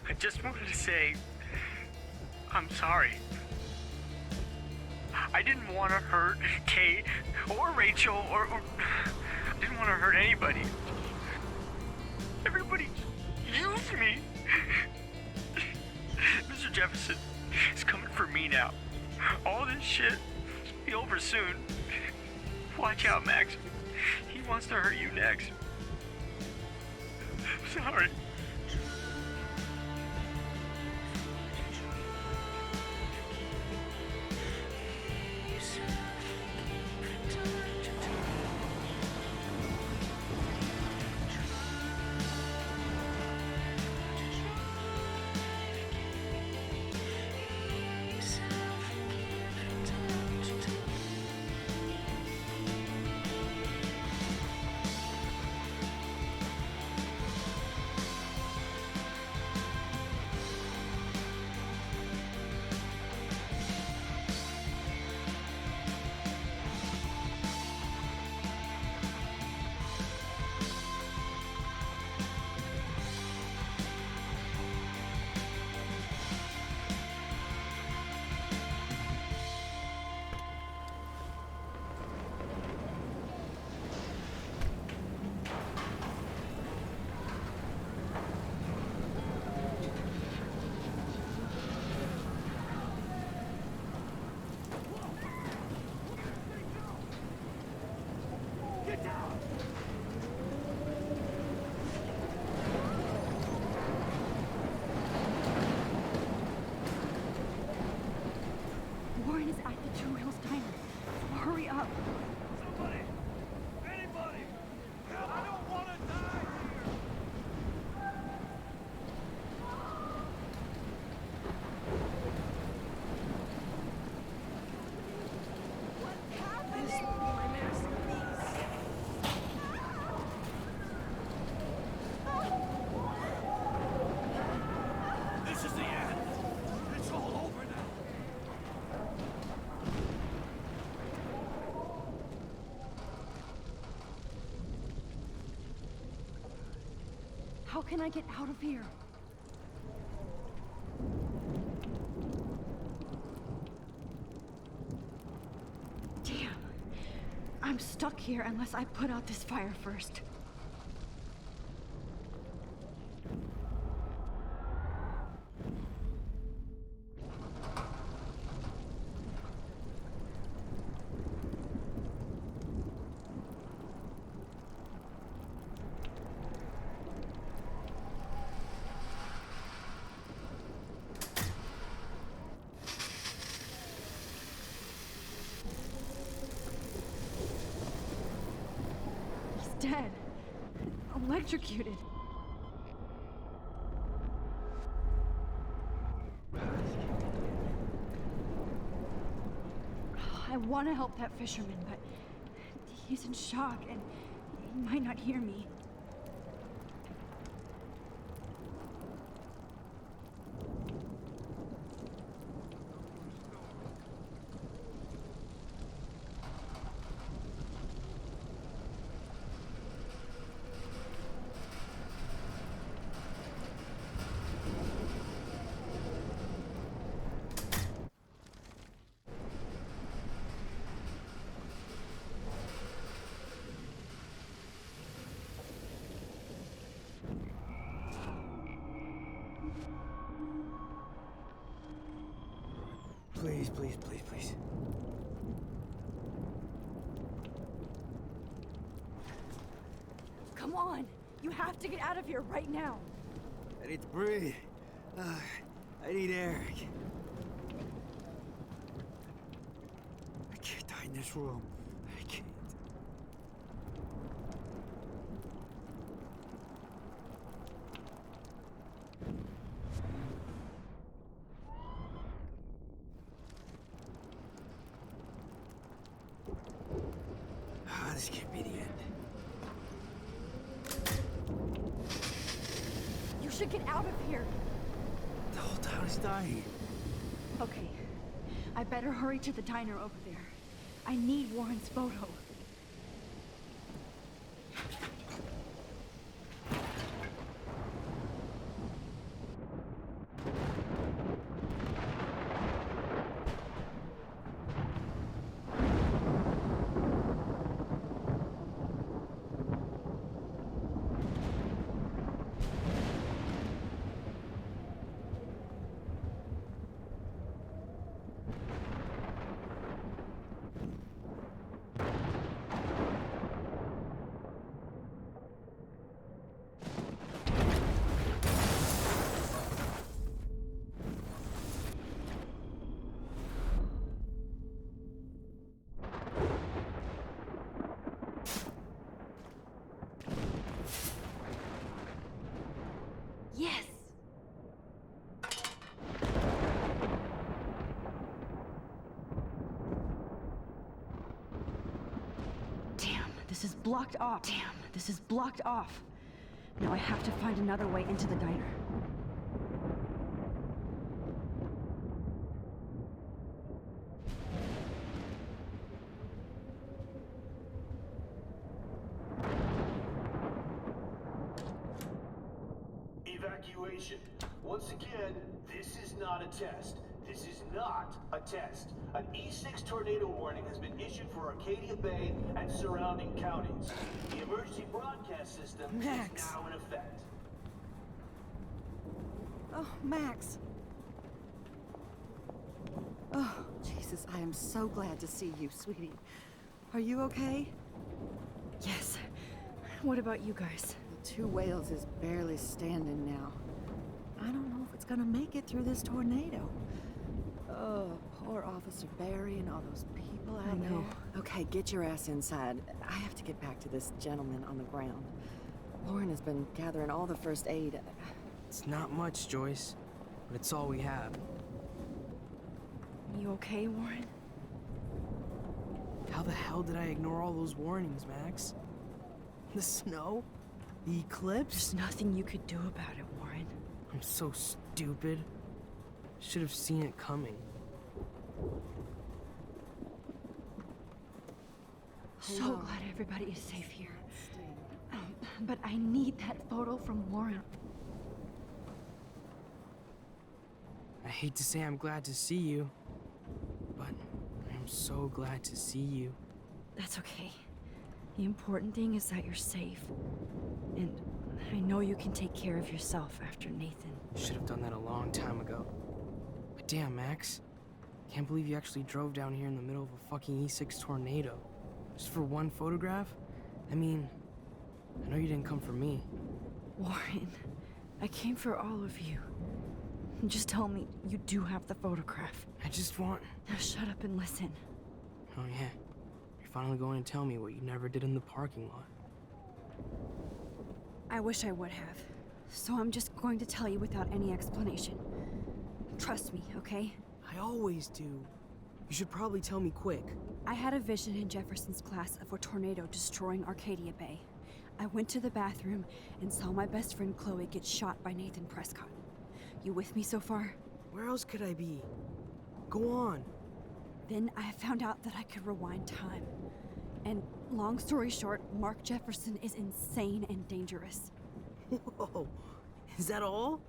[SPEAKER 6] I just wanted to say, I'm sorry. I didn't want to hurt Kate or Rachel or I didn't want to hurt anybody. Everybody used me. Mr. Jefferson is coming for me now. All this shit will be over soon. Watch out, Max. He wants to hurt you next. Sorry.
[SPEAKER 2] Warren is at the Two Wheels Diner. So hurry up.
[SPEAKER 10] Somebody! Anybody! I don't want to die here! This is the end! It's all over now!
[SPEAKER 2] How can I get out of here? Damn. I'm stuck here unless I put out this fire first. Dead. Electrocuted. I want to help that fisherman, but he's in shock and he might not hear me.
[SPEAKER 6] Please, please, please, please.
[SPEAKER 2] Come on! You have to get out of here right now!
[SPEAKER 6] I need to breathe. I need air. I can't die in this room. I can't. This can't be the end.
[SPEAKER 2] You should get out of here!
[SPEAKER 6] The whole town is dying.
[SPEAKER 1] Okay. I better hurry to the diner over there. I need Warren's photo. Yes! Damn, this is blocked off. Damn, this is blocked off. Now I have to find another way into the diner.
[SPEAKER 8] Evacuation. Once again, this is not a test. This is not a test. An E6 tornado warning has been issued for Arcadia Bay and surrounding counties. The emergency broadcast system is now in effect.
[SPEAKER 7] Oh, Max. Oh, Jesus, I am so glad to see you, sweetie. Are you okay?
[SPEAKER 1] Yes. What about you guys?
[SPEAKER 7] The Two Whales is barely standing now. I don't know if it's gonna make it through this tornado. Oh, poor Officer Barry and all those people out there. Okay, get your ass inside. I have to get back to this gentleman on the ground. Lauren has been gathering all the first aid.
[SPEAKER 6] It's not much, Joyce, but it's all we have.
[SPEAKER 1] You okay, Warren?
[SPEAKER 6] How the hell did I ignore all those warnings, Max? The snow? The eclipse?
[SPEAKER 1] There's nothing you could do about it, Warren.
[SPEAKER 6] I'm so stupid. Should have seen it coming.
[SPEAKER 1] So glad everybody is safe here. But I need that photo from Warren.
[SPEAKER 6] I hate to say I'm glad to see you, but I'm so glad to see you.
[SPEAKER 1] That's okay. The important thing is that you're safe. And I know you can take care of yourself after Nathan.
[SPEAKER 6] Should have done that a long time ago. But damn, Max. Can't believe you actually drove down here in the middle of a fucking E6 tornado. Just for one photograph? I mean, I know you didn't come for me.
[SPEAKER 1] Warren, I came for all of you. Just tell me you do have the photograph.
[SPEAKER 6] I just want...
[SPEAKER 1] Now shut up and listen.
[SPEAKER 6] Oh yeah. You're finally going to tell me what you never did in the parking lot.
[SPEAKER 2] I wish I would have. So I'm just going to tell you without any explanation. Trust me, okay?
[SPEAKER 6] I always do. You should probably tell me quick.
[SPEAKER 2] I had a vision in Jefferson's class of a tornado destroying Arcadia Bay. I went to the bathroom and saw my best friend Chloe get shot by Nathan Prescott. You with me so far?
[SPEAKER 6] Where else could I be? Go on.
[SPEAKER 2] Then I found out that I could rewind time. And long story short, Mark Jefferson is insane and dangerous.
[SPEAKER 6] Whoa, is that all?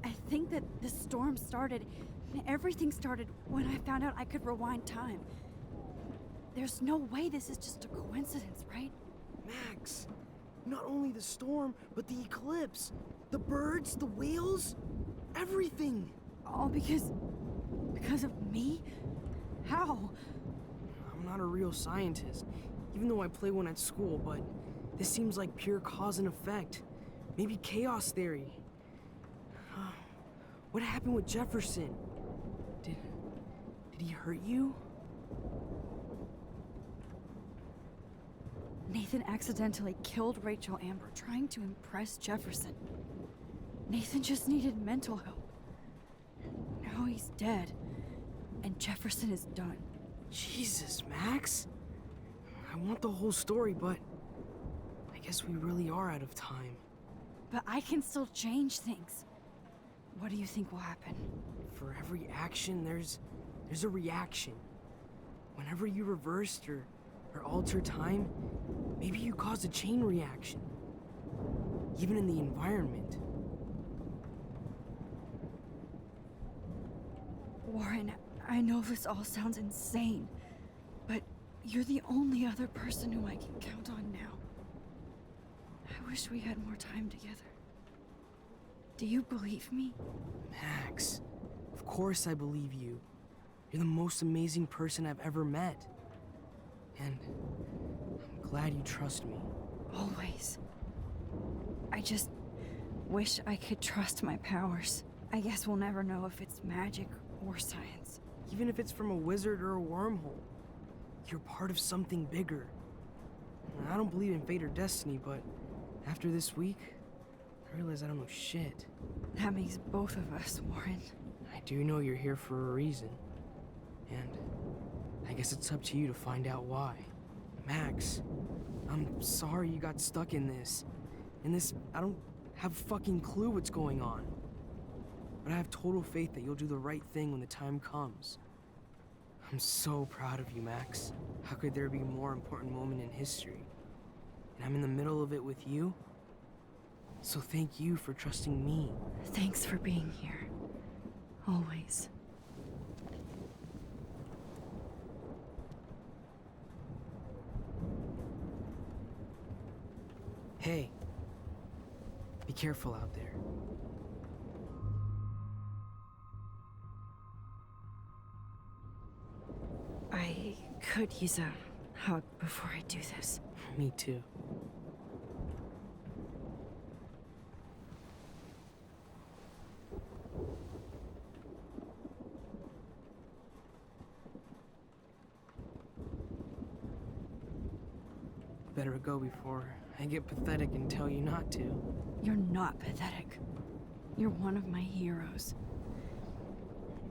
[SPEAKER 2] I think that the storm started, everything started when I found out I could rewind time. There's no way this is just a coincidence, right?
[SPEAKER 6] Max, Not only the storm, but the eclipse. The birds, the whales, everything.
[SPEAKER 2] All because of me? How?
[SPEAKER 6] I'm not a real scientist, even though I play one at school, but this seems like pure cause and effect. Maybe chaos theory. What happened with Jefferson? Did he hurt you?
[SPEAKER 2] Nathan accidentally killed Rachel Amber trying to impress Jefferson. Nathan just needed mental help. Now he's dead, and Jefferson is done.
[SPEAKER 6] Jesus, Max. I want the whole story, but I guess we really are out of time.
[SPEAKER 2] But I can still change things. What do you think will happen?
[SPEAKER 6] For every action, there's a reaction. Whenever you reversed or alter time, maybe you caused a chain reaction. Even in the environment.
[SPEAKER 2] Warren, I know this all sounds insane, but you're the only other person who I can count on now. I wish we had more time together. Do you believe me?
[SPEAKER 6] Max, of course I believe you. You're the most amazing person I've ever met. And I'm glad you trust me.
[SPEAKER 2] Always. I just wish I could trust my powers. I guess we'll never know if it's magic or science.
[SPEAKER 6] Even if it's from a wizard or a wormhole, you're part of something bigger. I don't believe in fate or destiny, but after this week, I realize I don't know shit.
[SPEAKER 2] That makes both of us, Warren.
[SPEAKER 6] I do know you're here for a reason. And I guess it's up to you to find out why. Max, I'm sorry you got stuck in this. I don't have a fucking clue what's going on. But I have total faith that you'll do the right thing when the time comes. I'm so proud of you, Max. How could there be a more important moment in history? And I'm in the middle of it with you. So thank you for trusting me.
[SPEAKER 2] Thanks for being here. Always.
[SPEAKER 6] Hey, be careful out there.
[SPEAKER 2] I could use a hug before I do this.
[SPEAKER 6] Me too. Better go before I get pathetic and tell you not to.
[SPEAKER 2] You're not pathetic. You're one of my heroes.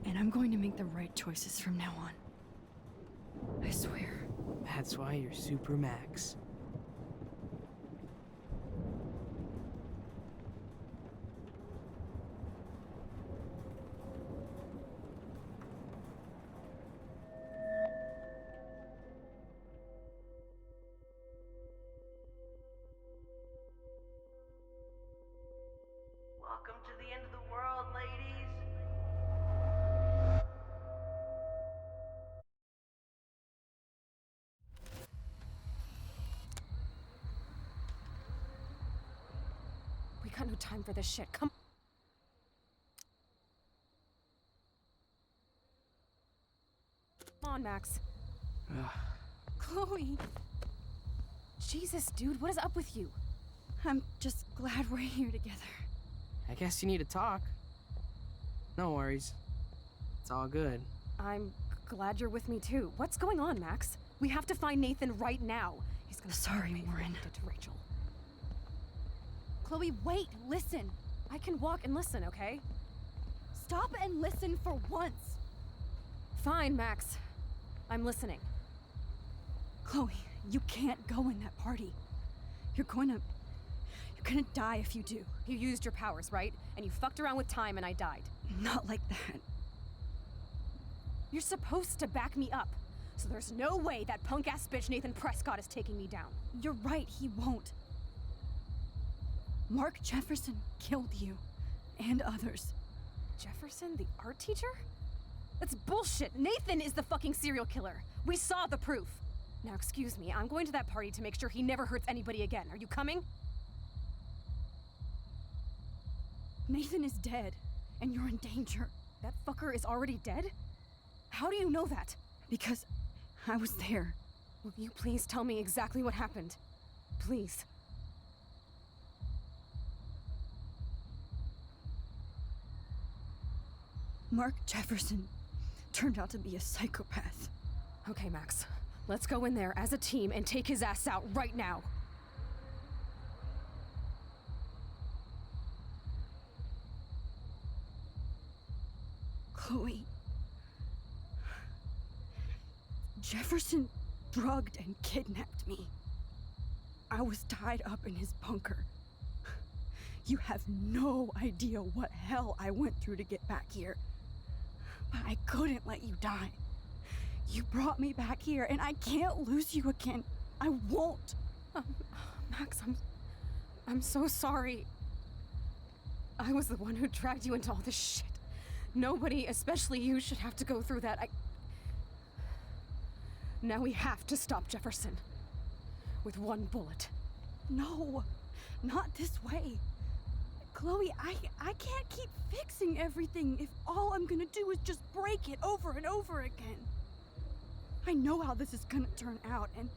[SPEAKER 2] And I'm going to make the right choices from now on. I swear.
[SPEAKER 6] That's why you're Super Max.
[SPEAKER 18] Welcome to the end of the world, ladies.
[SPEAKER 19] We got no time for this shit. Come on, Max. Chloe. Jesus, dude, what is up with you?
[SPEAKER 2] I'm just glad we're here together.
[SPEAKER 6] I guess you need to talk. No worries. It's all good.
[SPEAKER 19] I'm glad you're with me too. What's going on, Max? We have to find Nathan right now. He's gonna
[SPEAKER 2] Sorry, Warren.
[SPEAKER 19] To Rachel. Chloe, wait, listen. I can walk and listen, okay?
[SPEAKER 2] Stop and listen for once.
[SPEAKER 19] Fine, Max. I'm listening.
[SPEAKER 2] Chloe, you can't go in that party. You're gonna die if you do.
[SPEAKER 19] You used your powers, right? And you fucked around with time and I died.
[SPEAKER 2] Not like that.
[SPEAKER 19] You're supposed to back me up. So there's no way that punk-ass bitch Nathan Prescott is taking me down.
[SPEAKER 2] You're right, he won't. Mark Jefferson killed you. And others.
[SPEAKER 19] Jefferson, the art teacher? That's bullshit. Nathan is the fucking serial killer. We saw the proof. Now excuse me, I'm going to that party to make sure he never hurts anybody again. Are you coming?
[SPEAKER 2] Nathan is dead, and you're in danger.
[SPEAKER 19] That fucker is already dead? How do you know that?
[SPEAKER 2] Because I was there.
[SPEAKER 19] Will you please tell me exactly what happened? Please.
[SPEAKER 2] Mark Jefferson turned out to be a psychopath.
[SPEAKER 19] Okay, Max. Let's go in there as a team and take his ass out right now.
[SPEAKER 2] Chloe. Jefferson drugged and kidnapped me. I was tied up in his bunker. You have no idea what hell I went through to get back here. But I couldn't let you die. You brought me back here, and I can't lose you again. I won't.
[SPEAKER 19] Max, I'm so sorry. I was the one who dragged you into all this shit. Nobody, especially you, should have to go through that. Now we have to stop Jefferson. With one bullet.
[SPEAKER 2] No, not this way. Chloe, I can't keep fixing everything if all I'm gonna do is just break it over and over again. I know how this is gonna turn out, and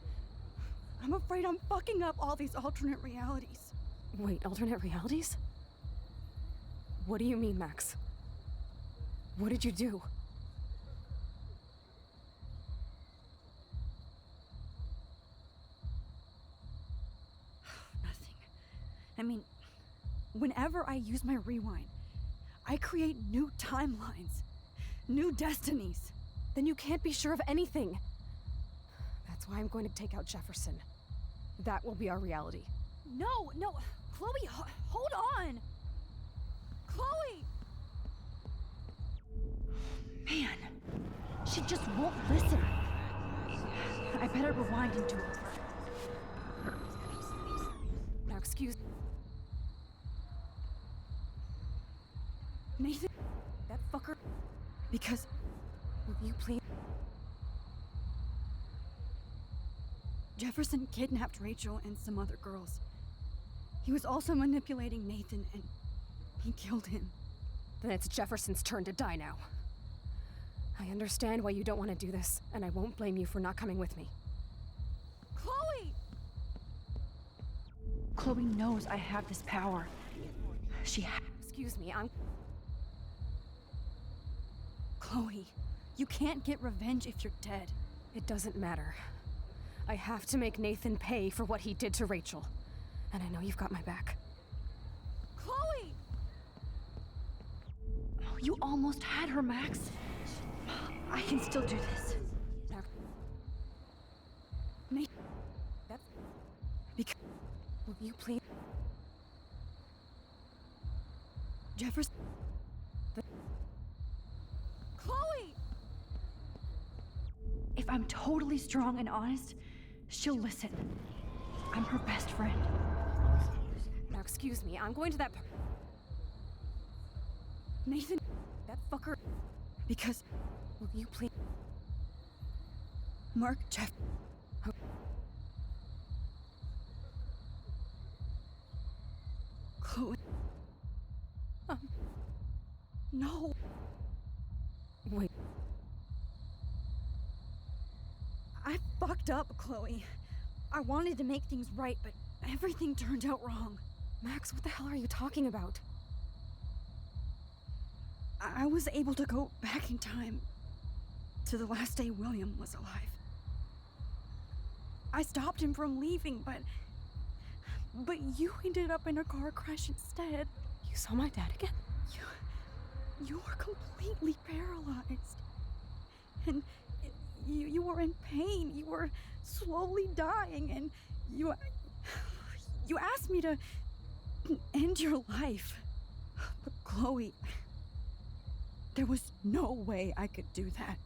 [SPEAKER 2] I'm afraid I'm fucking up all these alternate realities.
[SPEAKER 19] Wait, alternate realities? What do you mean, Max? What did you do?
[SPEAKER 2] Nothing. I mean, whenever I use my rewind, I create new timelines, new destinies.
[SPEAKER 19] Then you can't be sure of anything. That's why I'm going to take out Jefferson. That will be our reality.
[SPEAKER 2] No, Chloe, hold on! Chloe! Man, she just won't listen. I better rewind into her.
[SPEAKER 19] Now, excuse...
[SPEAKER 2] Nathan,
[SPEAKER 19] that fucker...
[SPEAKER 2] Because...
[SPEAKER 19] Will you please...
[SPEAKER 2] Jefferson kidnapped Rachel and some other girls. He was also manipulating Nathan, and he killed him.
[SPEAKER 19] Then it's Jefferson's turn to die now. I understand why you don't want to do this, and I won't blame you for not coming with me.
[SPEAKER 2] Chloe! Chloe knows I have this power.
[SPEAKER 19] Excuse me, I'm...
[SPEAKER 2] Chloe, you can't get revenge if you're dead.
[SPEAKER 19] It doesn't matter. I have to make Nathan pay for what he did to Rachel. And I know you've got my back.
[SPEAKER 2] Chloe! Oh, you almost had her, Max. I can still do this. Nathan.
[SPEAKER 19] That's...
[SPEAKER 2] Because...
[SPEAKER 19] Will you please...
[SPEAKER 2] Jefferson... Chloe! If I'm totally strong and honest, she'll listen. I'm her best friend.
[SPEAKER 19] Now, excuse me, I'm going to that...
[SPEAKER 2] Nathan...
[SPEAKER 19] That fucker...
[SPEAKER 2] Because...
[SPEAKER 19] Will you please...
[SPEAKER 2] Mark Jeff... Chloe... No.
[SPEAKER 19] Wait.
[SPEAKER 2] I fucked up, Chloe. I wanted to make things right, but everything turned out wrong.
[SPEAKER 19] Max, what the hell are you talking about?
[SPEAKER 2] I was able to go back in time to the last day William was alive. I stopped him from leaving, but you ended up in a car crash instead.
[SPEAKER 19] You saw my dad again?
[SPEAKER 2] You were completely paralyzed. And you were in pain. You were slowly dying, and you asked me to end your life. But Chloe, there was no way I could do that.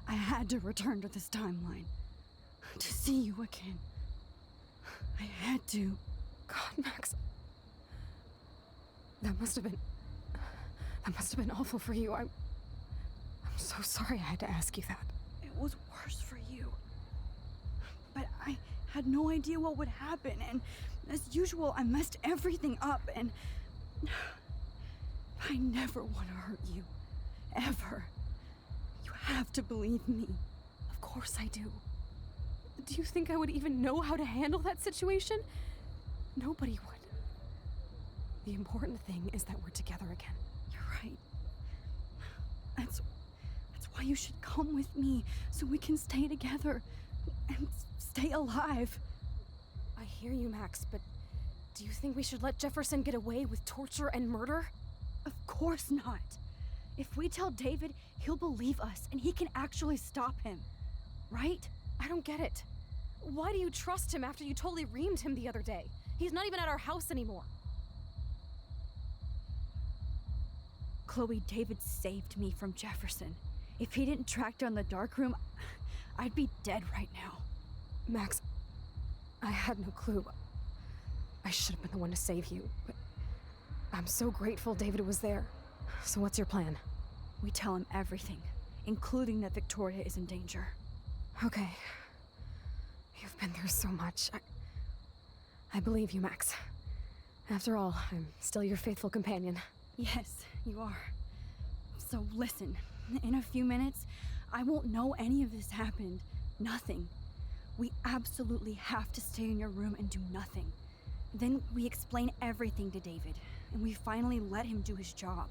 [SPEAKER 2] I had to return to this timeline to see you again. I had to.
[SPEAKER 19] God, Max. That must have been awful for you. I'm so sorry I had to ask you that.
[SPEAKER 2] It was worse for you. But I had no idea what would happen, and as usual, I messed everything up, and I never want to hurt you. Ever. You have to believe me.
[SPEAKER 19] Of course I do. Do you think I would even know how to handle that situation? Nobody would. The important thing is that we're together again.
[SPEAKER 2] You're right. That's why you should come with me, so we can stay together and stay alive.
[SPEAKER 19] I hear you, Max, but do you think we should let Jefferson get away with torture and murder?
[SPEAKER 2] Of course not. If we tell David, he'll believe us and he can actually stop him. Right?
[SPEAKER 19] I don't get it. Why do you trust him after you totally reamed him the other day? He's not even at our house anymore.
[SPEAKER 2] Chloe, David saved me from Jefferson. If he didn't track down the dark room, I'd be dead right now.
[SPEAKER 19] Max, I had no clue. I should have been the one to save you, but I'm so grateful David was there. So what's your plan?
[SPEAKER 2] We tell him everything, including that Victoria is in danger.
[SPEAKER 19] Okay. You've been through so much. I believe you, Max. After all, I'm still your faithful companion.
[SPEAKER 2] Yes, you are. So listen, in a few minutes, I won't know any of this happened. Nothing. We absolutely have to stay in your room and do nothing. Then we explain everything to David, and we finally let him do his job.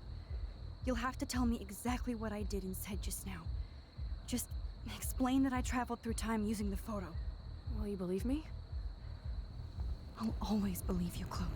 [SPEAKER 2] You'll have to tell me exactly what I did and said just now. Just explain that I traveled through time using the photo.
[SPEAKER 19] Will you believe me?
[SPEAKER 2] I'll always believe you, Chloe.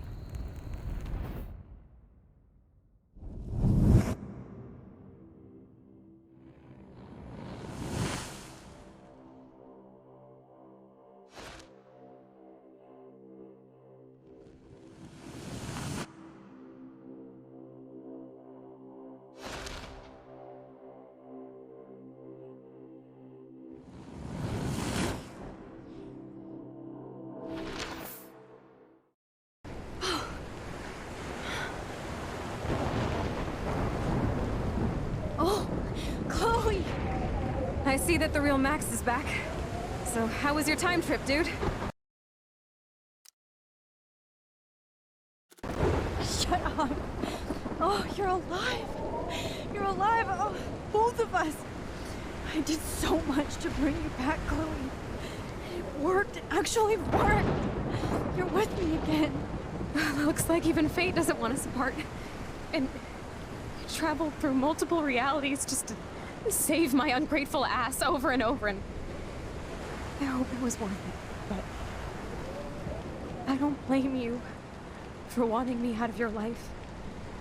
[SPEAKER 19] I see that the real Max is back. So how was your time trip, dude?
[SPEAKER 2] Shut up. Oh, you're alive. You're alive. Oh, both of us. I did so much to bring you back, Chloe. It worked. It actually worked. You're with me again.
[SPEAKER 19] Looks like even fate doesn't want us apart. And I traveled through multiple realities just to save my ungrateful ass over and over, and I hope it was worth it, but I don't blame you for wanting me out of your life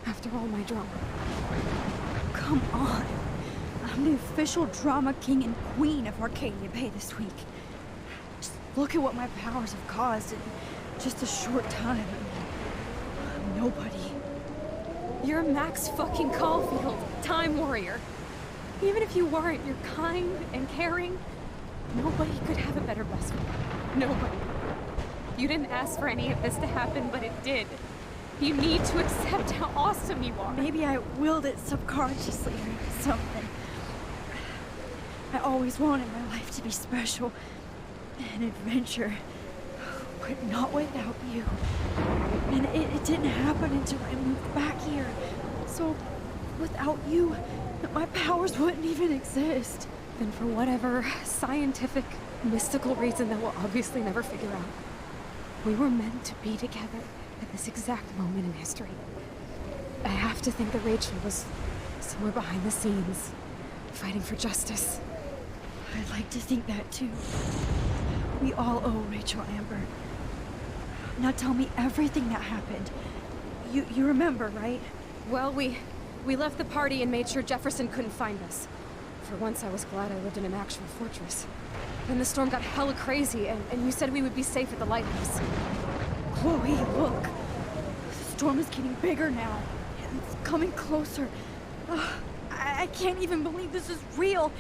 [SPEAKER 19] after all my drama.
[SPEAKER 2] Come on. I'm the official drama king and queen of Arcadia Bay this week. Just look at what my powers have caused in just a short time. I'm nobody.
[SPEAKER 19] You're Max fucking Caulfield, Time Warrior. Even if you weren't, you're kind and caring. Nobody could have a better best friend. Nobody. You didn't ask for any of this to happen, but it did. You need to accept how awesome you are.
[SPEAKER 2] Maybe I willed it subconsciously or something. I always wanted my life to be special. An adventure. But not without you. And it didn't happen until I moved back here. So, without you, my powers wouldn't even exist.
[SPEAKER 19] And for whatever scientific, mystical reason that we'll obviously never figure out, we were meant to be together at this exact moment in history. I have to think that Rachel was somewhere behind the scenes, fighting for justice.
[SPEAKER 2] I'd like to think that too. We all owe Rachel Amber. Now tell me everything that happened. You remember, right?
[SPEAKER 19] Well, we left the party and made sure Jefferson couldn't find us. For once, I was glad I lived in an actual fortress. Then the storm got hella crazy, and you said we would be safe at the lighthouse.
[SPEAKER 2] Chloe, look. The storm is getting bigger now. It's coming closer. I can't even believe this is real.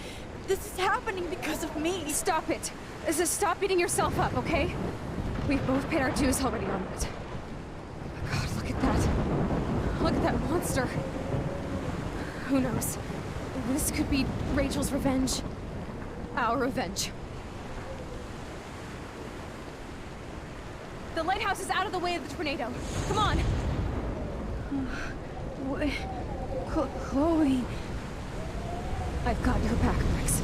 [SPEAKER 2] This is happening because of me.
[SPEAKER 19] Stop it. Stop beating yourself up, okay? We've both paid our dues already on it. God, look at that. Look at that monster. Who knows? This could be Rachel's revenge. Our revenge. The lighthouse is out of the way of the tornado. Come on!
[SPEAKER 2] What? Chloe. I've got your back, Max.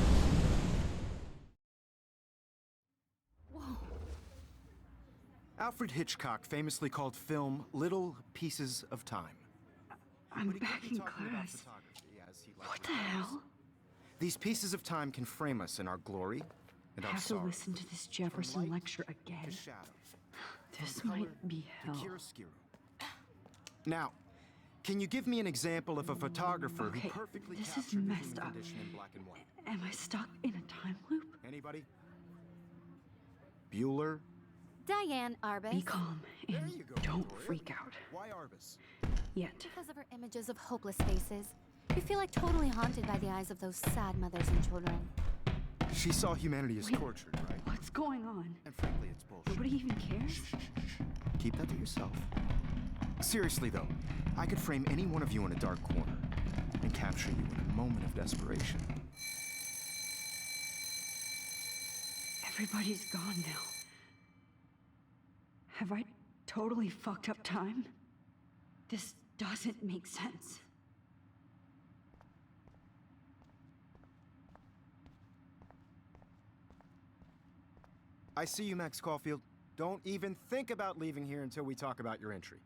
[SPEAKER 3] Alfred Hitchcock famously called film little pieces of time.
[SPEAKER 1] I'm back in class. What the hell?
[SPEAKER 3] These pieces of time can frame us in our glory and
[SPEAKER 1] I
[SPEAKER 3] our
[SPEAKER 1] have to
[SPEAKER 3] sorrow.
[SPEAKER 1] listen to this Jefferson lecture again. This might be hell.
[SPEAKER 3] Now, can you give me an example of a photographer
[SPEAKER 1] Okay,
[SPEAKER 3] who perfectly
[SPEAKER 1] this is
[SPEAKER 3] captured the
[SPEAKER 1] messed
[SPEAKER 3] human
[SPEAKER 1] up.
[SPEAKER 3] condition in black and white?
[SPEAKER 1] Am I stuck in a time loop?
[SPEAKER 3] Anybody? Bueller?
[SPEAKER 5] Diane Arbus.
[SPEAKER 1] Be calm and don't freak out.
[SPEAKER 3] Why Arbus?
[SPEAKER 1] Yet.
[SPEAKER 5] Because of her images of hopeless faces. You feel like totally haunted by the eyes of those sad mothers and children.
[SPEAKER 3] She saw humanity as
[SPEAKER 1] Wait,
[SPEAKER 3] tortured, right?
[SPEAKER 1] What's going on?
[SPEAKER 3] And frankly, it's bullshit.
[SPEAKER 1] Nobody even cares?
[SPEAKER 3] Keep that to yourself. Seriously, though, I could frame any one of you in a dark corner and capture you in a moment of desperation.
[SPEAKER 1] Everybody's gone now. Have I totally fucked up time? This doesn't make sense.
[SPEAKER 3] I see you, Max Caulfield. Don't even think about leaving here until we talk about your entry.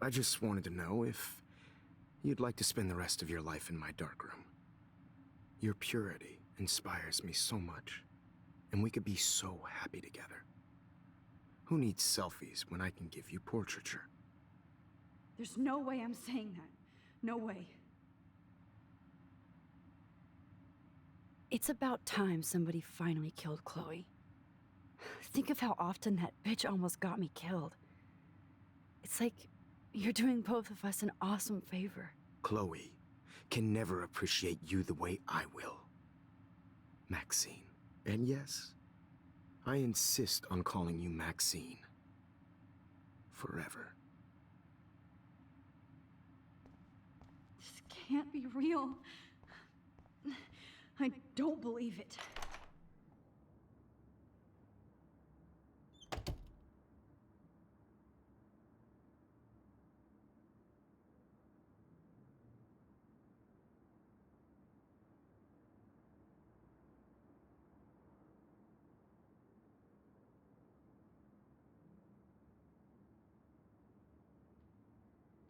[SPEAKER 3] I just wanted to know if you'd like to spend the rest of your life in my darkroom. Your purity inspires me so much, and we could be so happy together. Who needs selfies when I can give you portraiture?
[SPEAKER 1] There's no way I'm saying that. No way. It's about time somebody finally killed Chloe. Think of how often that bitch almost got me killed. It's like you're doing both of us an awesome favor.
[SPEAKER 3] Chloe can never appreciate you the way I will. Maxine. And yes, I insist on calling you Maxine. Forever.
[SPEAKER 1] This can't be real. I don't believe it.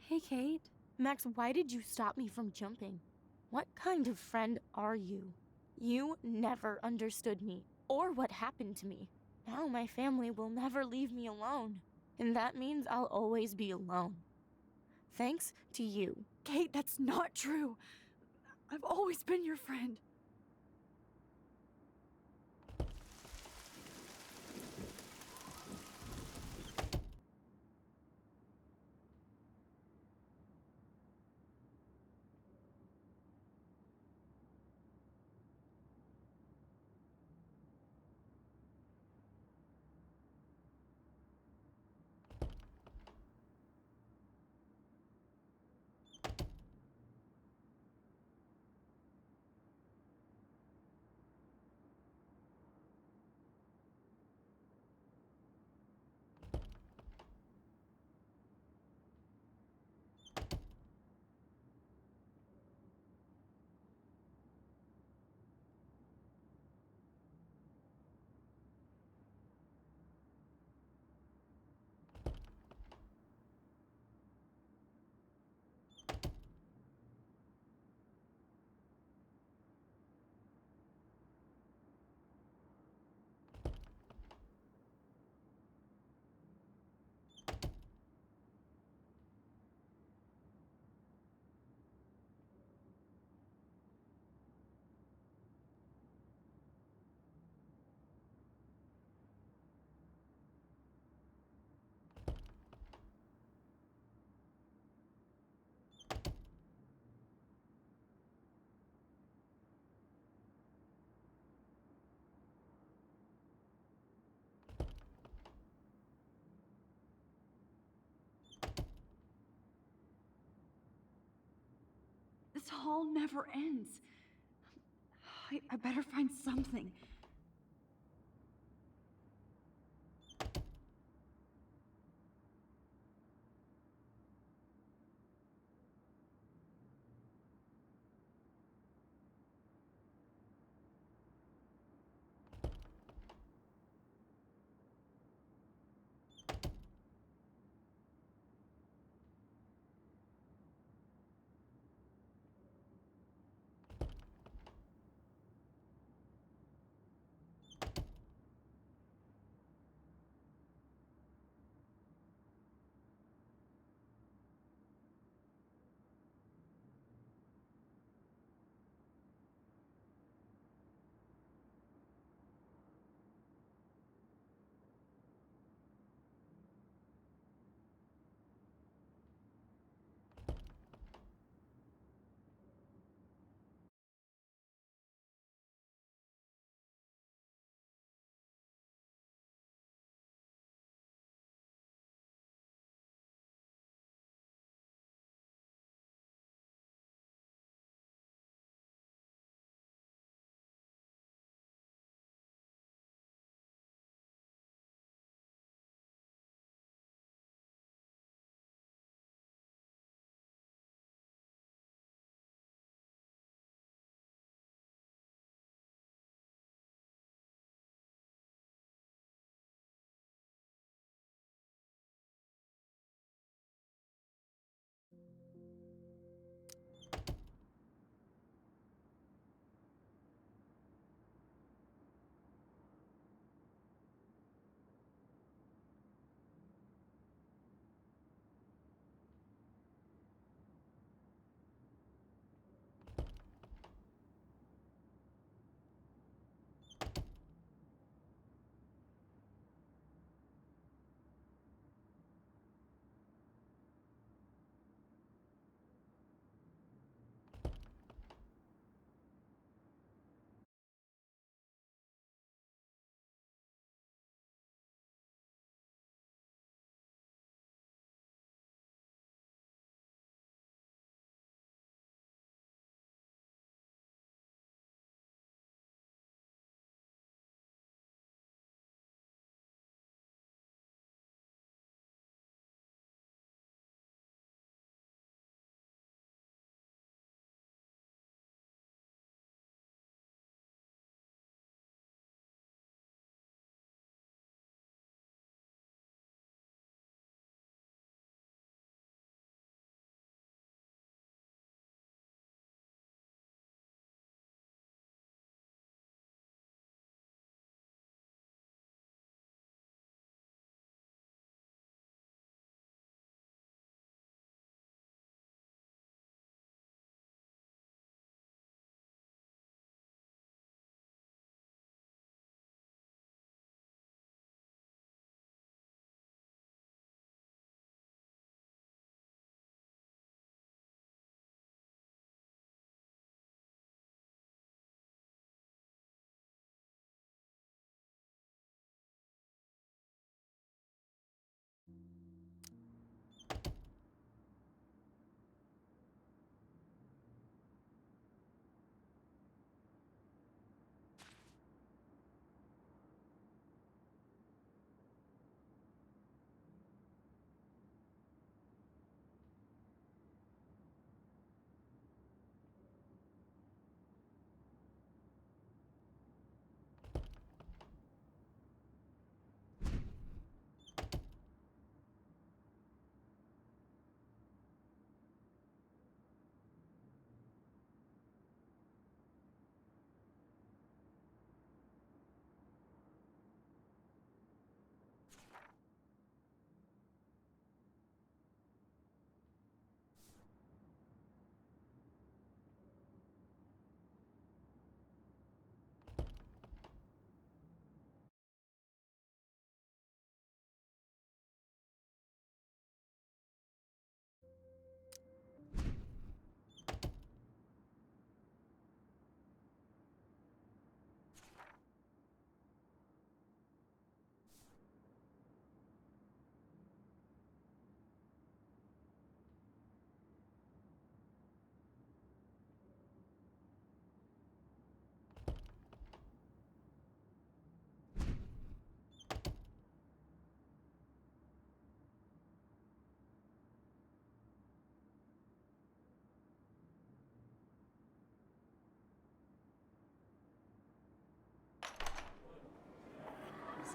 [SPEAKER 12] Hey, Kate. Max, why did you stop me from jumping? What kind of friend are you? You never understood me, or what happened to me. Now my family will never leave me alone, and that means I'll always be alone. Thanks to you.
[SPEAKER 2] Kate, that's not true. I've always been your friend. This hall never ends. I better find something.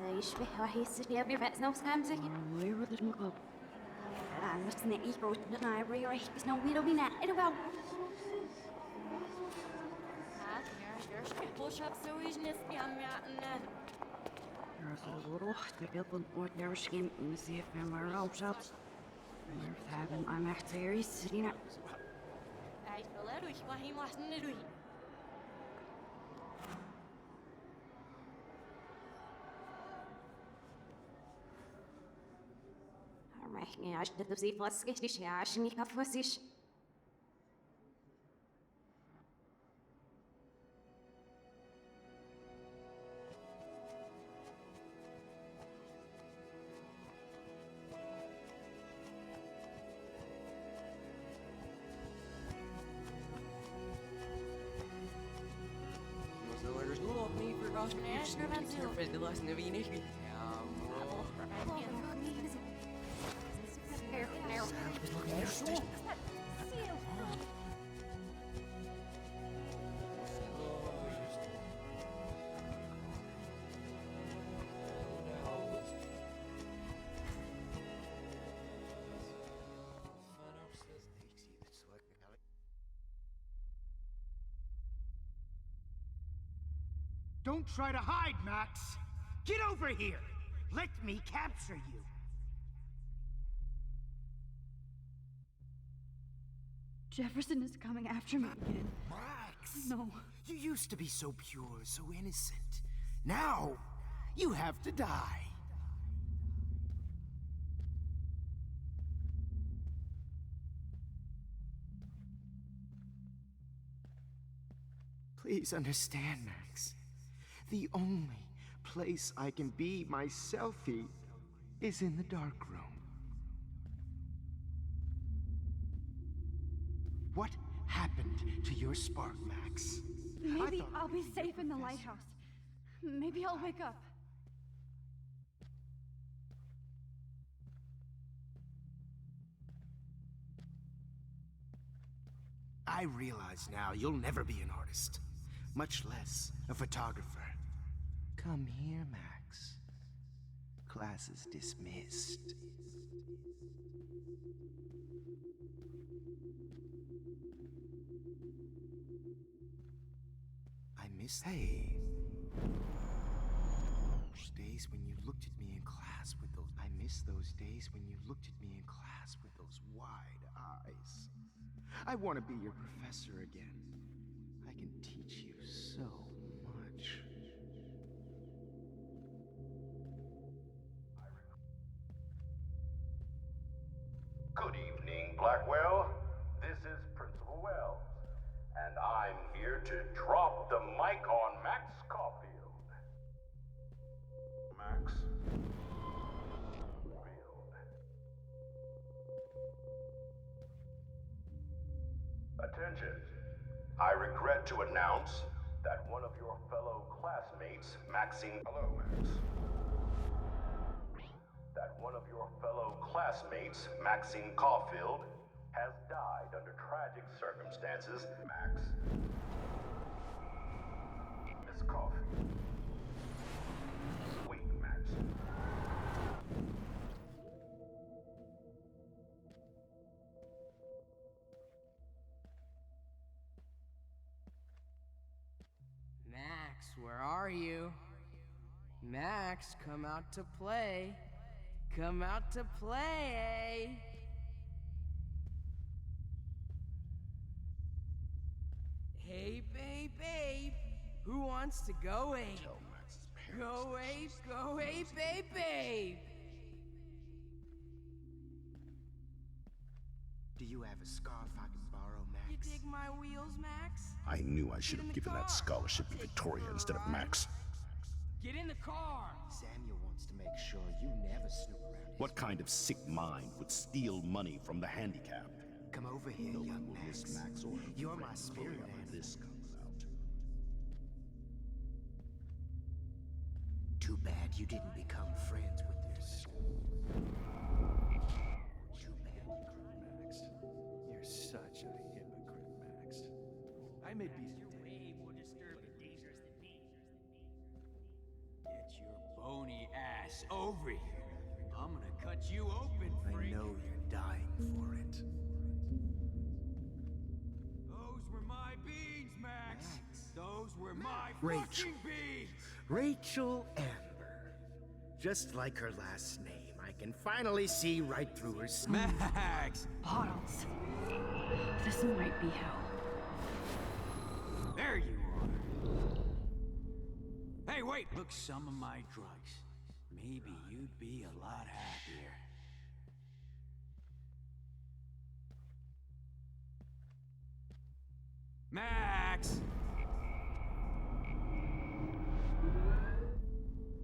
[SPEAKER 1] يشبه وهيسري بفأس نفس خمسة ويرد المقاب أنا نفسنا إيكو نحن ريح بس نويرو بنا إلو روح تقبل ودرشكم مسيح من الروشات مرتابا I'm actually سرينا رحني عشت تبزي فاسكش عشان يكفوسيش
[SPEAKER 10] Don't try to hide, Max! Get over here! Let me capture you!
[SPEAKER 1] Jefferson is coming after me again.
[SPEAKER 3] Max!
[SPEAKER 1] No.
[SPEAKER 3] You used to be so pure, so innocent. Now, you have to die. Please understand, Max. The only place I can be myself is in the dark room. What happened to your spark, Max?
[SPEAKER 1] Maybe I'll be safe in the lighthouse. Maybe I'll wake up.
[SPEAKER 3] I realize now you'll never be an artist, much less a photographer. Come here, Max. Class is dismissed. I miss... Hey. Those days when you looked at me in class with those... I miss those days when you looked at me in class with those wide eyes. I want to be your professor again. I can teach you so much.
[SPEAKER 20] Good evening, Blackwell. This is Principal Wells, and I'm here to drop the mic on Max Caulfield. Max. Attention. I regret to announce that one of your fellow classmates, Maxine... Hello, Max. That one of your fellow classmates, Maxine Caulfield, has died under tragic circumstances. Max. Miss Caulfield. Wait, Max.
[SPEAKER 21] Max, where are you? Max, come out to play. Come out to play. Hey, babe. Who wants to go ape?
[SPEAKER 3] Tell Max's parents.
[SPEAKER 21] Go ape, babe.
[SPEAKER 3] Do you have a scarf I can borrow, Max?
[SPEAKER 21] You dig my wheels, Max?
[SPEAKER 20] I knew I should have given that scholarship to Victoria instead of Max.
[SPEAKER 21] Get in the car.
[SPEAKER 3] Samuel wants to make sure you never snoop around.
[SPEAKER 20] What kind of sick mind would steal money from the handicapped?
[SPEAKER 3] Come over here,
[SPEAKER 20] No
[SPEAKER 3] young
[SPEAKER 20] one will
[SPEAKER 3] Max.
[SPEAKER 20] miss Max or her
[SPEAKER 3] You're my
[SPEAKER 20] friend
[SPEAKER 3] spirit
[SPEAKER 20] Victoria when
[SPEAKER 3] animal.
[SPEAKER 20] this comes out.
[SPEAKER 3] Too bad you didn't become friends with their school. Too bad you grew,
[SPEAKER 15] Max. You're such a hypocrite, Max. I may be...
[SPEAKER 22] Way more disturbing dangerous than me. Get your bony
[SPEAKER 4] ass over here. I'm gonna cut you open,
[SPEAKER 3] I
[SPEAKER 4] freak.
[SPEAKER 3] know you're dying for it.
[SPEAKER 4] Those were my beans, Max. Those were my
[SPEAKER 3] Rachel.
[SPEAKER 4] fucking beans.
[SPEAKER 3] Rachel Amber. Just like her last name, I can finally see right through her smile.
[SPEAKER 4] Max!
[SPEAKER 1] Bottles. This might be hell.
[SPEAKER 4] There you are. Hey, wait! Look, some of my drugs. Maybe you'd be a lot happier. Max!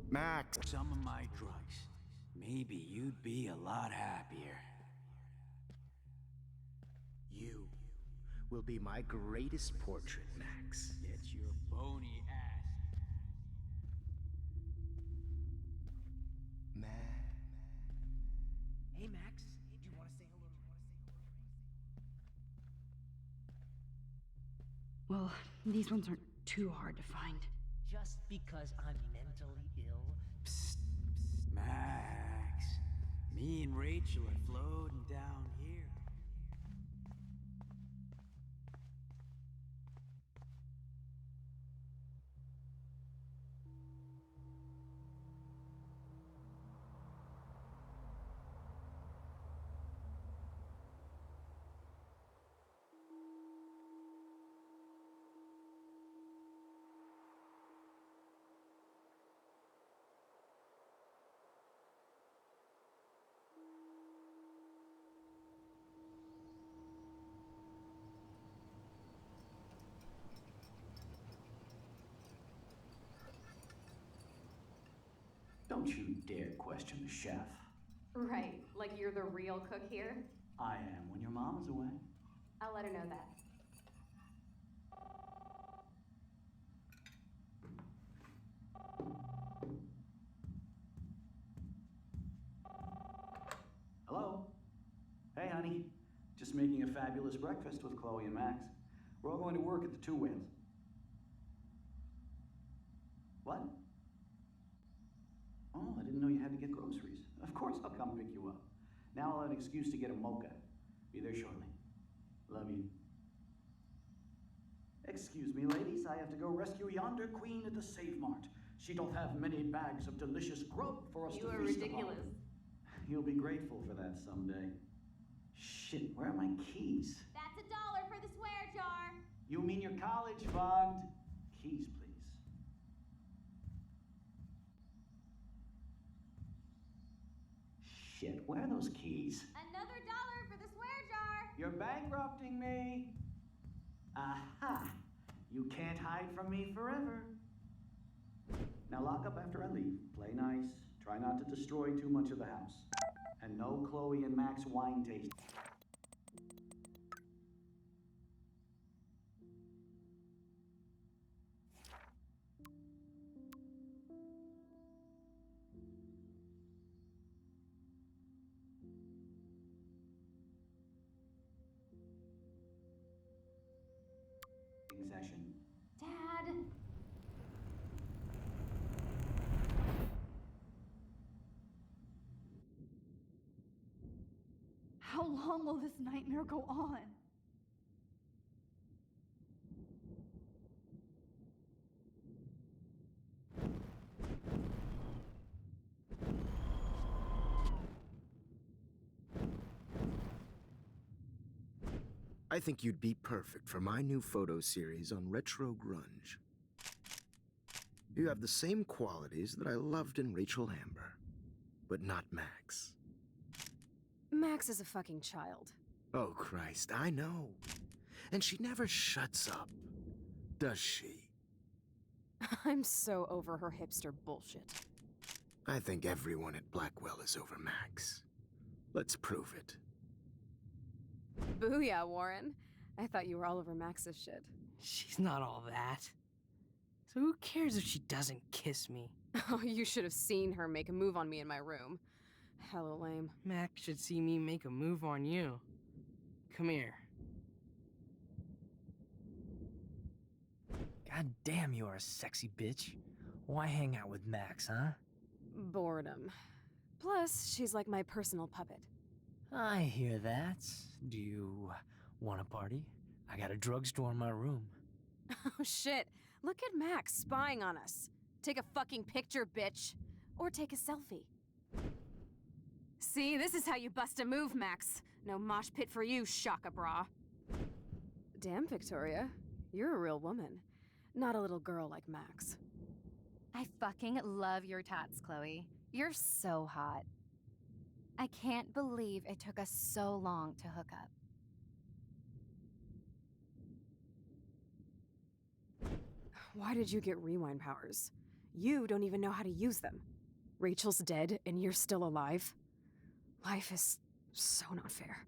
[SPEAKER 3] Max!
[SPEAKER 4] Some of my drugs. Maybe you'd be a lot happier.
[SPEAKER 3] You will be my greatest portrait, Max.
[SPEAKER 4] Get your bony ass.
[SPEAKER 6] Hey, Max. Do you want to say hello to
[SPEAKER 1] Well, these ones aren't too hard to find.
[SPEAKER 6] Just because I'm mentally ill?
[SPEAKER 4] Psst, Max. Me and Rachel are floating down here.
[SPEAKER 13] Don't you dare question the chef.
[SPEAKER 5] Right, like you're the real cook here?
[SPEAKER 13] I am when your mom is away.
[SPEAKER 5] I'll let her know that.
[SPEAKER 13] Hello? Hey, honey. Just making a fabulous breakfast with Chloe and Max. We're all going to work at the Two Wins. What? Oh, I didn't know you had to get groceries. Of course I'll come pick you up. Now I'll have an excuse to get a mocha. Be there shortly. Love you. Excuse me, ladies. I have to go rescue yonder queen at the Save Mart. She doth have many bags of delicious grub for us to feast upon.
[SPEAKER 5] You are ridiculous.
[SPEAKER 13] You'll be grateful for that someday. Shit, where are my keys?
[SPEAKER 11] That's $1 for the swear jar.
[SPEAKER 13] You mean your college fund? Keys, please. Shit, where are those keys?
[SPEAKER 11] Another $1 for the swear jar.
[SPEAKER 13] You're bankrupting me. Aha! You can't hide from me forever. Now lock up after I leave. Play nice. Try not to destroy too much of the house. And no Chloe and Max wine tasting. Session.
[SPEAKER 11] Dad.
[SPEAKER 2] How long will this nightmare go on?
[SPEAKER 3] I think you'd be perfect for my new photo series on retro grunge. You have the same qualities that I loved in Rachel Amber, but not Max.
[SPEAKER 19] Max is a fucking child.
[SPEAKER 3] Oh, Christ, I know. And she never shuts up, does she?
[SPEAKER 19] I'm so over her hipster bullshit.
[SPEAKER 3] I think everyone at Blackwell is over Max. Let's prove it.
[SPEAKER 19] Booyah, Warren. I thought you were all over Max's shit.
[SPEAKER 22] She's not all that. So who cares if she doesn't kiss me?
[SPEAKER 19] Oh, you should have seen her make a move on me in my room. Hella lame.
[SPEAKER 22] Max should see me make a move on you. Come here.
[SPEAKER 6] God damn, you are a sexy bitch. Why hang out with Max, huh?
[SPEAKER 19] Boredom. Plus, she's like my personal puppet.
[SPEAKER 6] I hear that. Do you want a party? I got a drugstore in my room.
[SPEAKER 19] Oh shit, look at Max spying on us. Take a fucking picture, bitch. Or take a selfie. See, this is how you bust a move, Max. No mosh pit for you, Shaka Bra. Damn, Victoria. You're a real woman. Not a little girl like Max.
[SPEAKER 5] I fucking love your tats, Chloe. You're so hot. I can't believe it took us so long to hook up.
[SPEAKER 19] Why did you get rewind powers? You don't even know how to use them. Rachel's dead and you're still alive. Life is so not fair.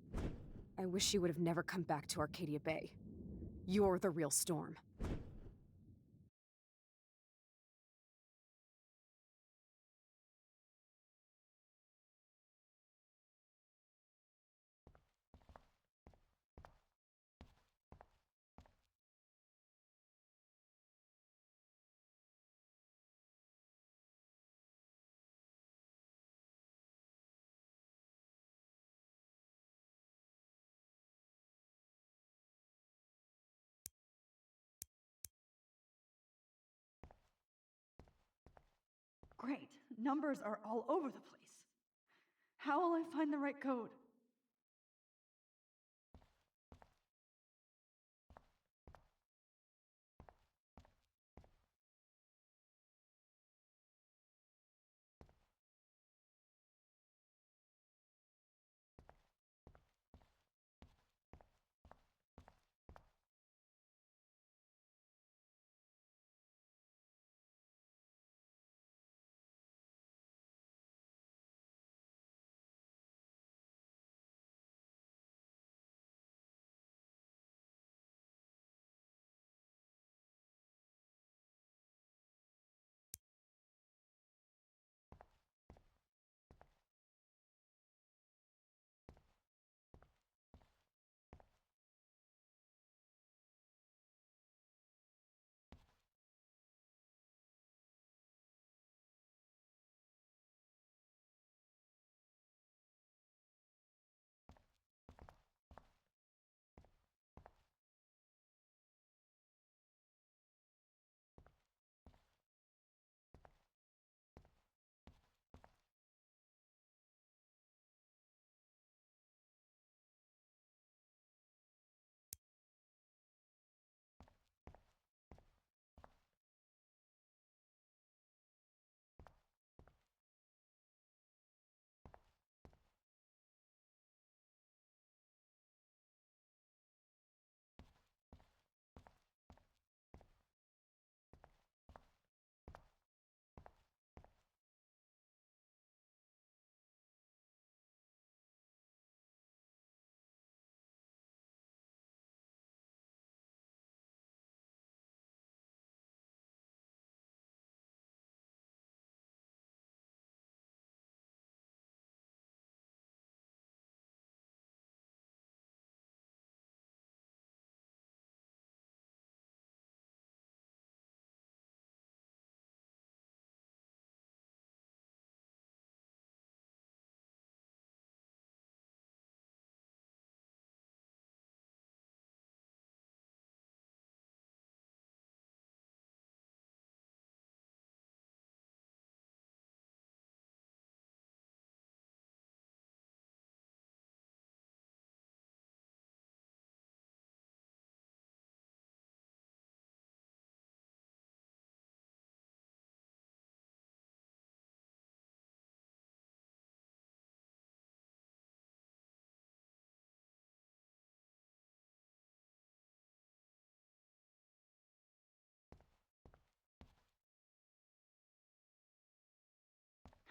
[SPEAKER 19] I wish you would have never come back to Arcadia Bay. You're the real Storm.
[SPEAKER 1] Great. Numbers are all over the place. How will I find the right code?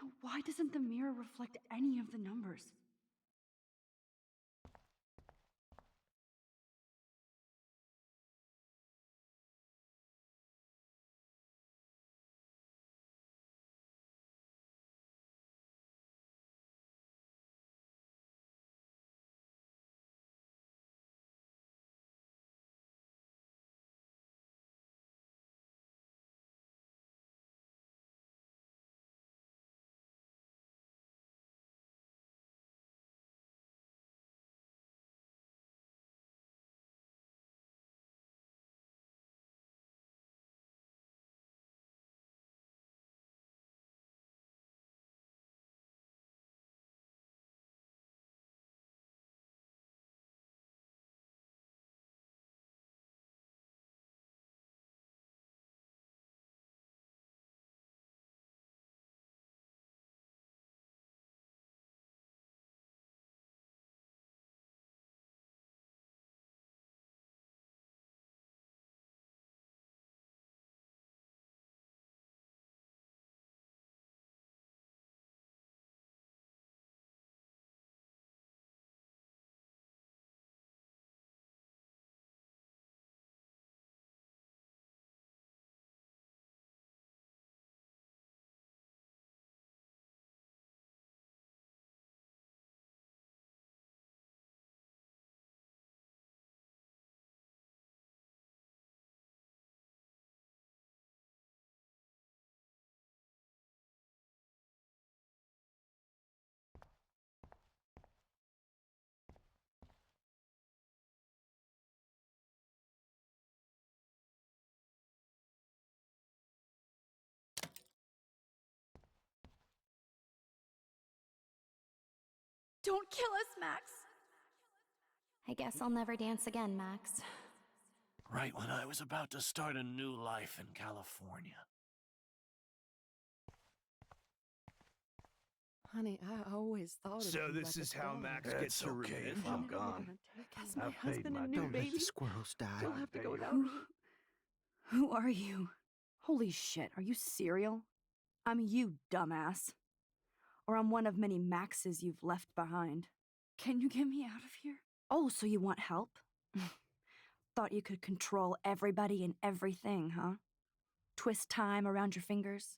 [SPEAKER 1] Now, why doesn't the mirror reflect any of the numbers? Don't kill us, Max.
[SPEAKER 5] I guess I'll never dance again, Max.
[SPEAKER 9] Right when I was about to start a new life in California.
[SPEAKER 7] Honey, I always thought of
[SPEAKER 15] So
[SPEAKER 7] you
[SPEAKER 15] this
[SPEAKER 7] like
[SPEAKER 15] is
[SPEAKER 7] a
[SPEAKER 15] how
[SPEAKER 7] dog.
[SPEAKER 15] Max
[SPEAKER 9] It's
[SPEAKER 15] gets her
[SPEAKER 9] okay
[SPEAKER 15] revenge.
[SPEAKER 9] if I'm gone.
[SPEAKER 7] Because my
[SPEAKER 9] I've paid
[SPEAKER 7] husband
[SPEAKER 9] my
[SPEAKER 7] and new
[SPEAKER 9] dues.
[SPEAKER 7] baby.
[SPEAKER 3] Let the squirrels die.
[SPEAKER 7] You'll have to go without
[SPEAKER 1] Who,
[SPEAKER 7] me.
[SPEAKER 1] who are you? Holy shit, are you serial? I'm you, dumbass. Or I'm one of many Maxes you've left behind. Can you get me out of here? Oh, so you want help? Thought you could control everybody and everything, huh? Twist time around your fingers?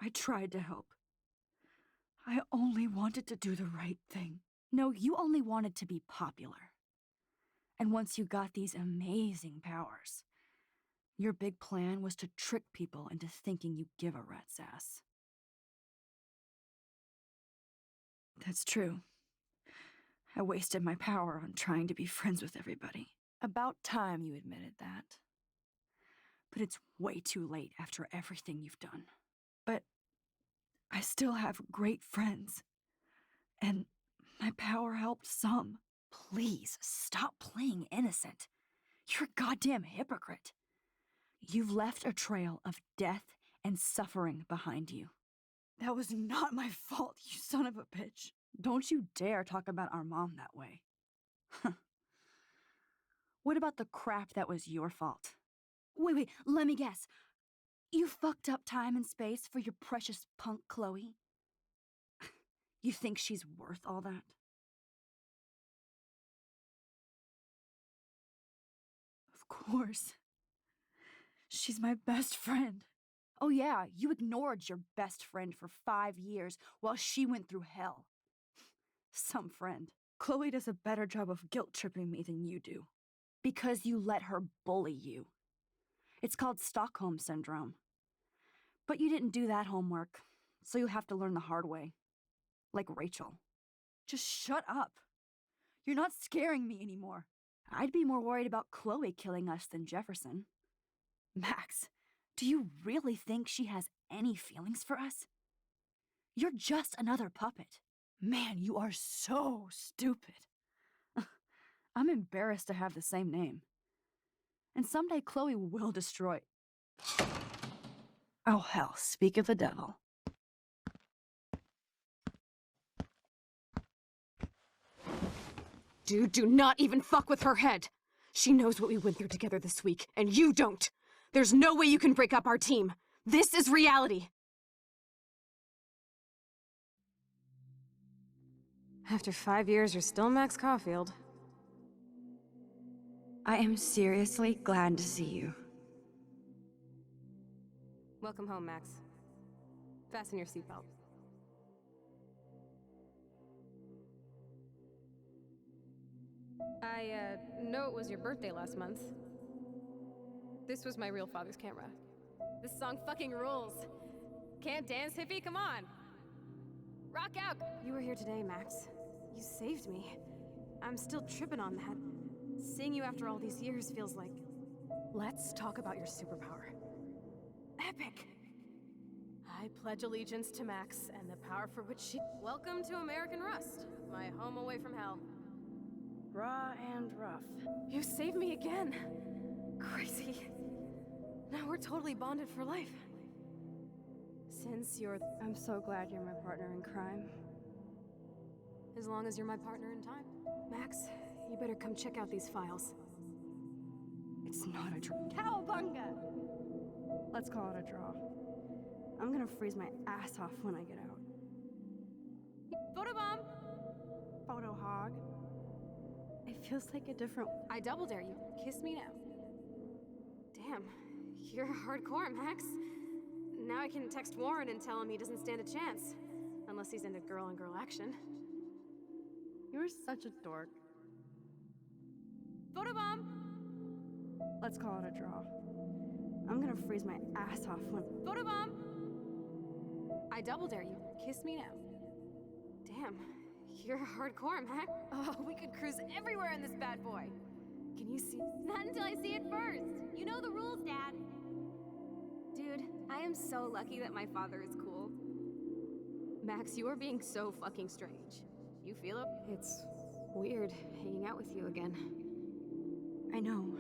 [SPEAKER 1] I tried to help. I only wanted to do the right thing. No, you only wanted to be popular. And once you got these amazing powers, your big plan was to trick people into thinking you give a rat's ass. That's true. I wasted my power on trying to be friends with everybody. About time you admitted that. But it's way too late after everything you've done. But I still have great friends. And my power helped some. Please, stop playing innocent. You're a goddamn hypocrite. You've left a trail of death and suffering behind you. That was not my fault, you son of a bitch. Don't you dare talk about our mom that way. What about the crap that was your fault? Wait, let me guess. You fucked up time and space for your precious punk Chloe? You think she's worth all that? Of course. She's my best friend. Oh yeah, you ignored your best friend for 5 years while she went through hell. Some friend. Chloe does a better job of guilt-tripping me than you do. Because you let her bully you. It's called Stockholm Syndrome. But you didn't do that homework, so you'll have to learn the hard way. Like Rachel. Just shut up. You're not scaring me anymore. I'd be more worried about Chloe killing us than Jefferson. Max, do you really think she has any feelings for us? You're just another puppet. Man, you are so stupid. I'm embarrassed to have the same name. And someday Chloe will destroy... Oh hell, speak of the devil.
[SPEAKER 19] Dude, do not even fuck with her head. She knows what we went through together this week, and you don't. There's no way you can break up our team. This is reality. After 5 years, you're still Max Caulfield.
[SPEAKER 1] I am seriously glad to see you.
[SPEAKER 19] Welcome home, Max. Fasten your seatbelt. I know it was your birthday last month. This was my real father's camera. This song fucking rules. Can't dance, hippie? Come on. Rock out. You were here today, Max. You saved me. I'm still tripping on that. Seeing you after all these years feels like... Let's talk about your superpower. Epic! I pledge allegiance to Max and the power for which she... Welcome to American Rust, my home away from hell.
[SPEAKER 1] Raw and rough.
[SPEAKER 19] You saved me again. Crazy. Now we're totally bonded for life. Since you're...
[SPEAKER 1] I'm so glad you're my partner in crime.
[SPEAKER 19] As long as you're my partner in time. Max, you better come check out these files.
[SPEAKER 1] It's not a draw. Cowabunga! Let's call it a draw. I'm gonna freeze my ass off when I get out.
[SPEAKER 19] Photobomb!
[SPEAKER 1] Photo hog. It feels like a different...
[SPEAKER 19] I double dare you. Kiss me now. Damn, you're hardcore, Max. Now I can text Warren and tell him he doesn't stand a chance. Unless he's into girl-on-girl action.
[SPEAKER 1] You're such a dork.
[SPEAKER 19] Photobomb!
[SPEAKER 1] Let's call it a draw. I'm gonna freeze my ass off when...
[SPEAKER 19] Photobomb! I double dare you. Kiss me now. Damn, you're hardcore, Mac. Oh, we could cruise everywhere in this bad boy. Can you see?
[SPEAKER 5] Not until I see it first. You know the rules, Dad. Dude, I am so lucky that my father is cool.
[SPEAKER 19] Max, you are being so fucking strange. You feel it? It's weird hanging out with you again.
[SPEAKER 1] I know.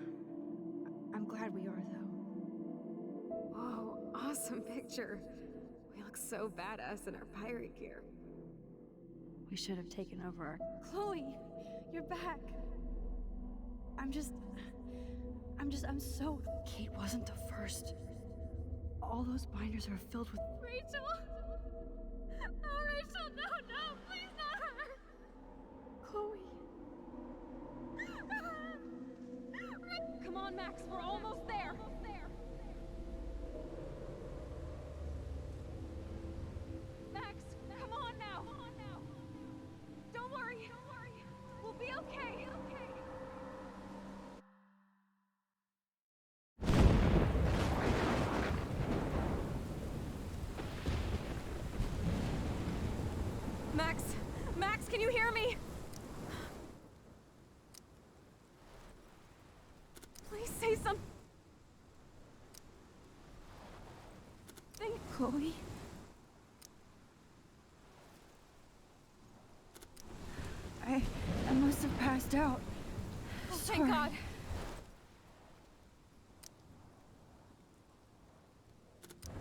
[SPEAKER 1] I'm glad we are, though.
[SPEAKER 19] Oh, awesome picture. We look so badass in our pirate gear.
[SPEAKER 1] We should have taken over our...
[SPEAKER 2] Chloe, you're back.
[SPEAKER 1] I'm so... Kate wasn't the first. All those binders are filled with...
[SPEAKER 19] Rachel! Oh, Rachel, no, please not her!
[SPEAKER 2] Chloe.
[SPEAKER 19] Come on, Max, we're almost there. Max, come on now. Don't worry. We'll be okay. Max, can you hear me? Please say something.
[SPEAKER 1] Chloe? I must have passed out.
[SPEAKER 19] Oh,
[SPEAKER 1] Sorry.
[SPEAKER 19] thank God.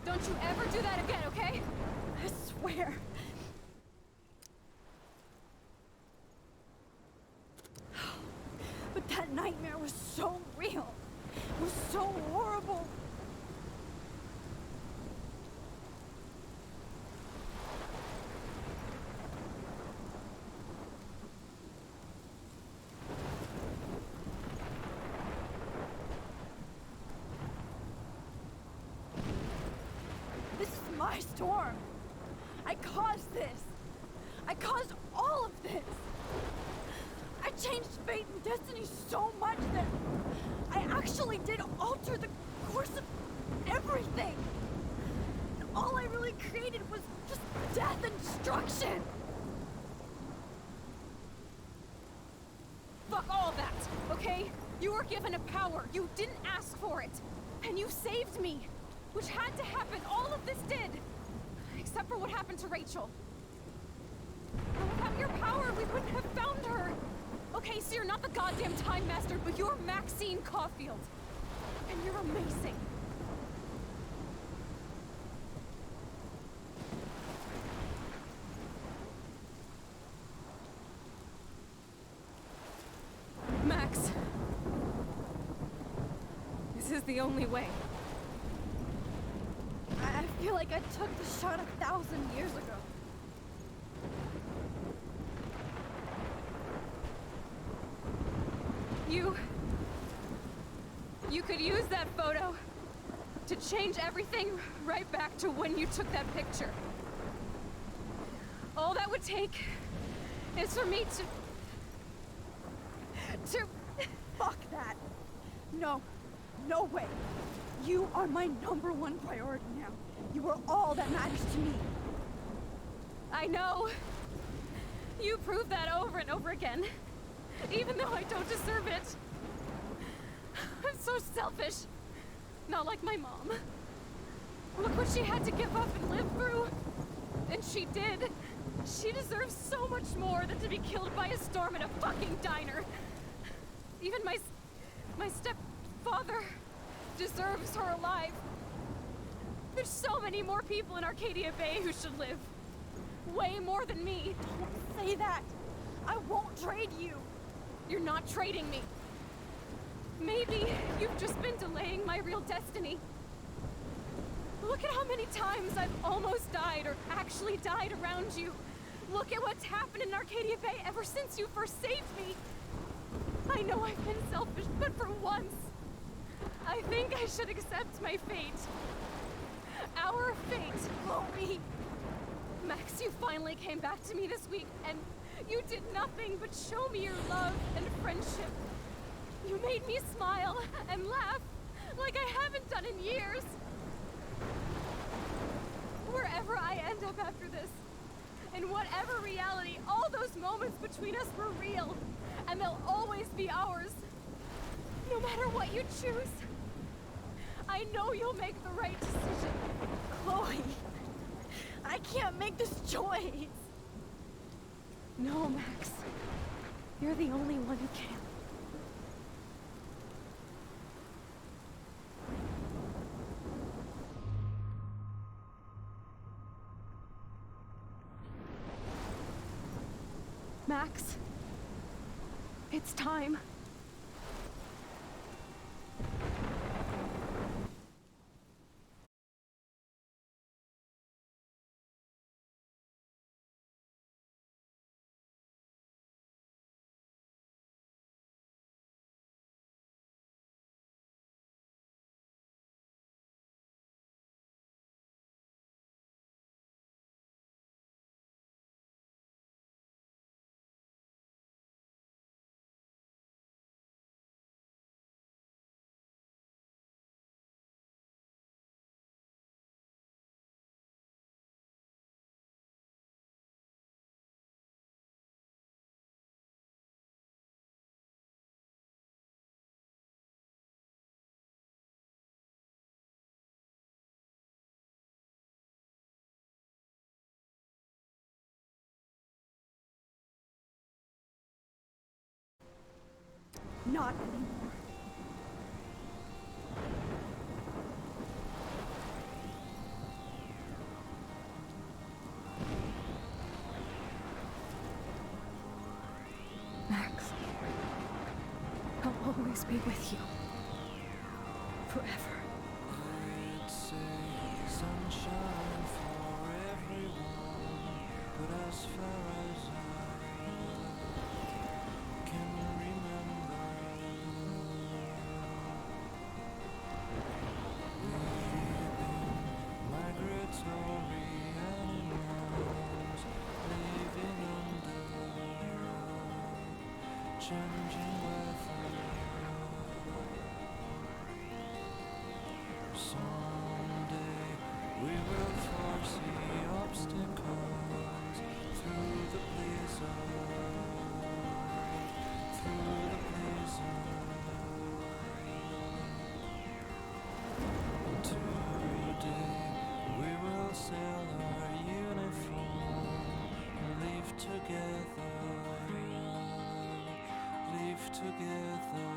[SPEAKER 19] Don't you ever do that again, okay?
[SPEAKER 1] I swear. But that nightmare was so real. It was so horrible. This is my storm. I caused this. I caused all of this. I changed fate and destiny so much that I actually did alter the course of everything. And all I really created was just death and destruction.
[SPEAKER 19] Fuck all that, okay? You were given a power. You didn't ask for it. And you saved me. Which had to happen. All of this did. Except for what happened to Rachel. And without your power, we wouldn't have found her. Okay, so you're not the goddamn Time Master, but you're Maxine Caulfield. And you're amazing. Max. This is the only way.
[SPEAKER 1] I feel like I took the shot 1,000 years ago.
[SPEAKER 19] You could use that photo to change everything right back to when you took that picture. All that would take is for me to...
[SPEAKER 1] Fuck that. No. No way. You are my #1 priority now. You are all that matters to me.
[SPEAKER 19] I know. You prove that over and over again. Even though I don't deserve it. I'm so selfish. Not like my mom. Look what she had to give up and live through. And she did. She deserves so much more than to be killed by a storm in a fucking diner. Even my stepfather deserves her alive. There's so many more people in Arcadia Bay who should live. Way more than me.
[SPEAKER 1] Don't say that. I won't trade you.
[SPEAKER 19] You're not trading me. Maybe you've just been delaying my real destiny. Look at how many times I've almost died or actually died around you. Look at what's happened in Arcadia Bay ever since you first saved me. I know I've been selfish, but for once, I think I should accept my fate. Our fate, Chloe. Max, you finally came back to me this week, and you did nothing but show me your love and friendship. You made me smile and laugh like I haven't done in years. Wherever I end up after this, in whatever reality, all those moments between us were real, and they'll always be ours. No matter what you choose, I know you'll make the right decision.
[SPEAKER 1] Chloe,
[SPEAKER 2] I can't make this choice.
[SPEAKER 19] No, Max. You're the only one who can. Max. It's time.
[SPEAKER 2] Not anymore.
[SPEAKER 19] Max. I'll always be with you. Forever.
[SPEAKER 14] It's a sunshine for everyone, but as far as I can remember, we've been migratory animals living under changing weather. Someday we will foresee obstacles through the blizzard, through the blizzard. Today we will sell our uniform and live together, live together.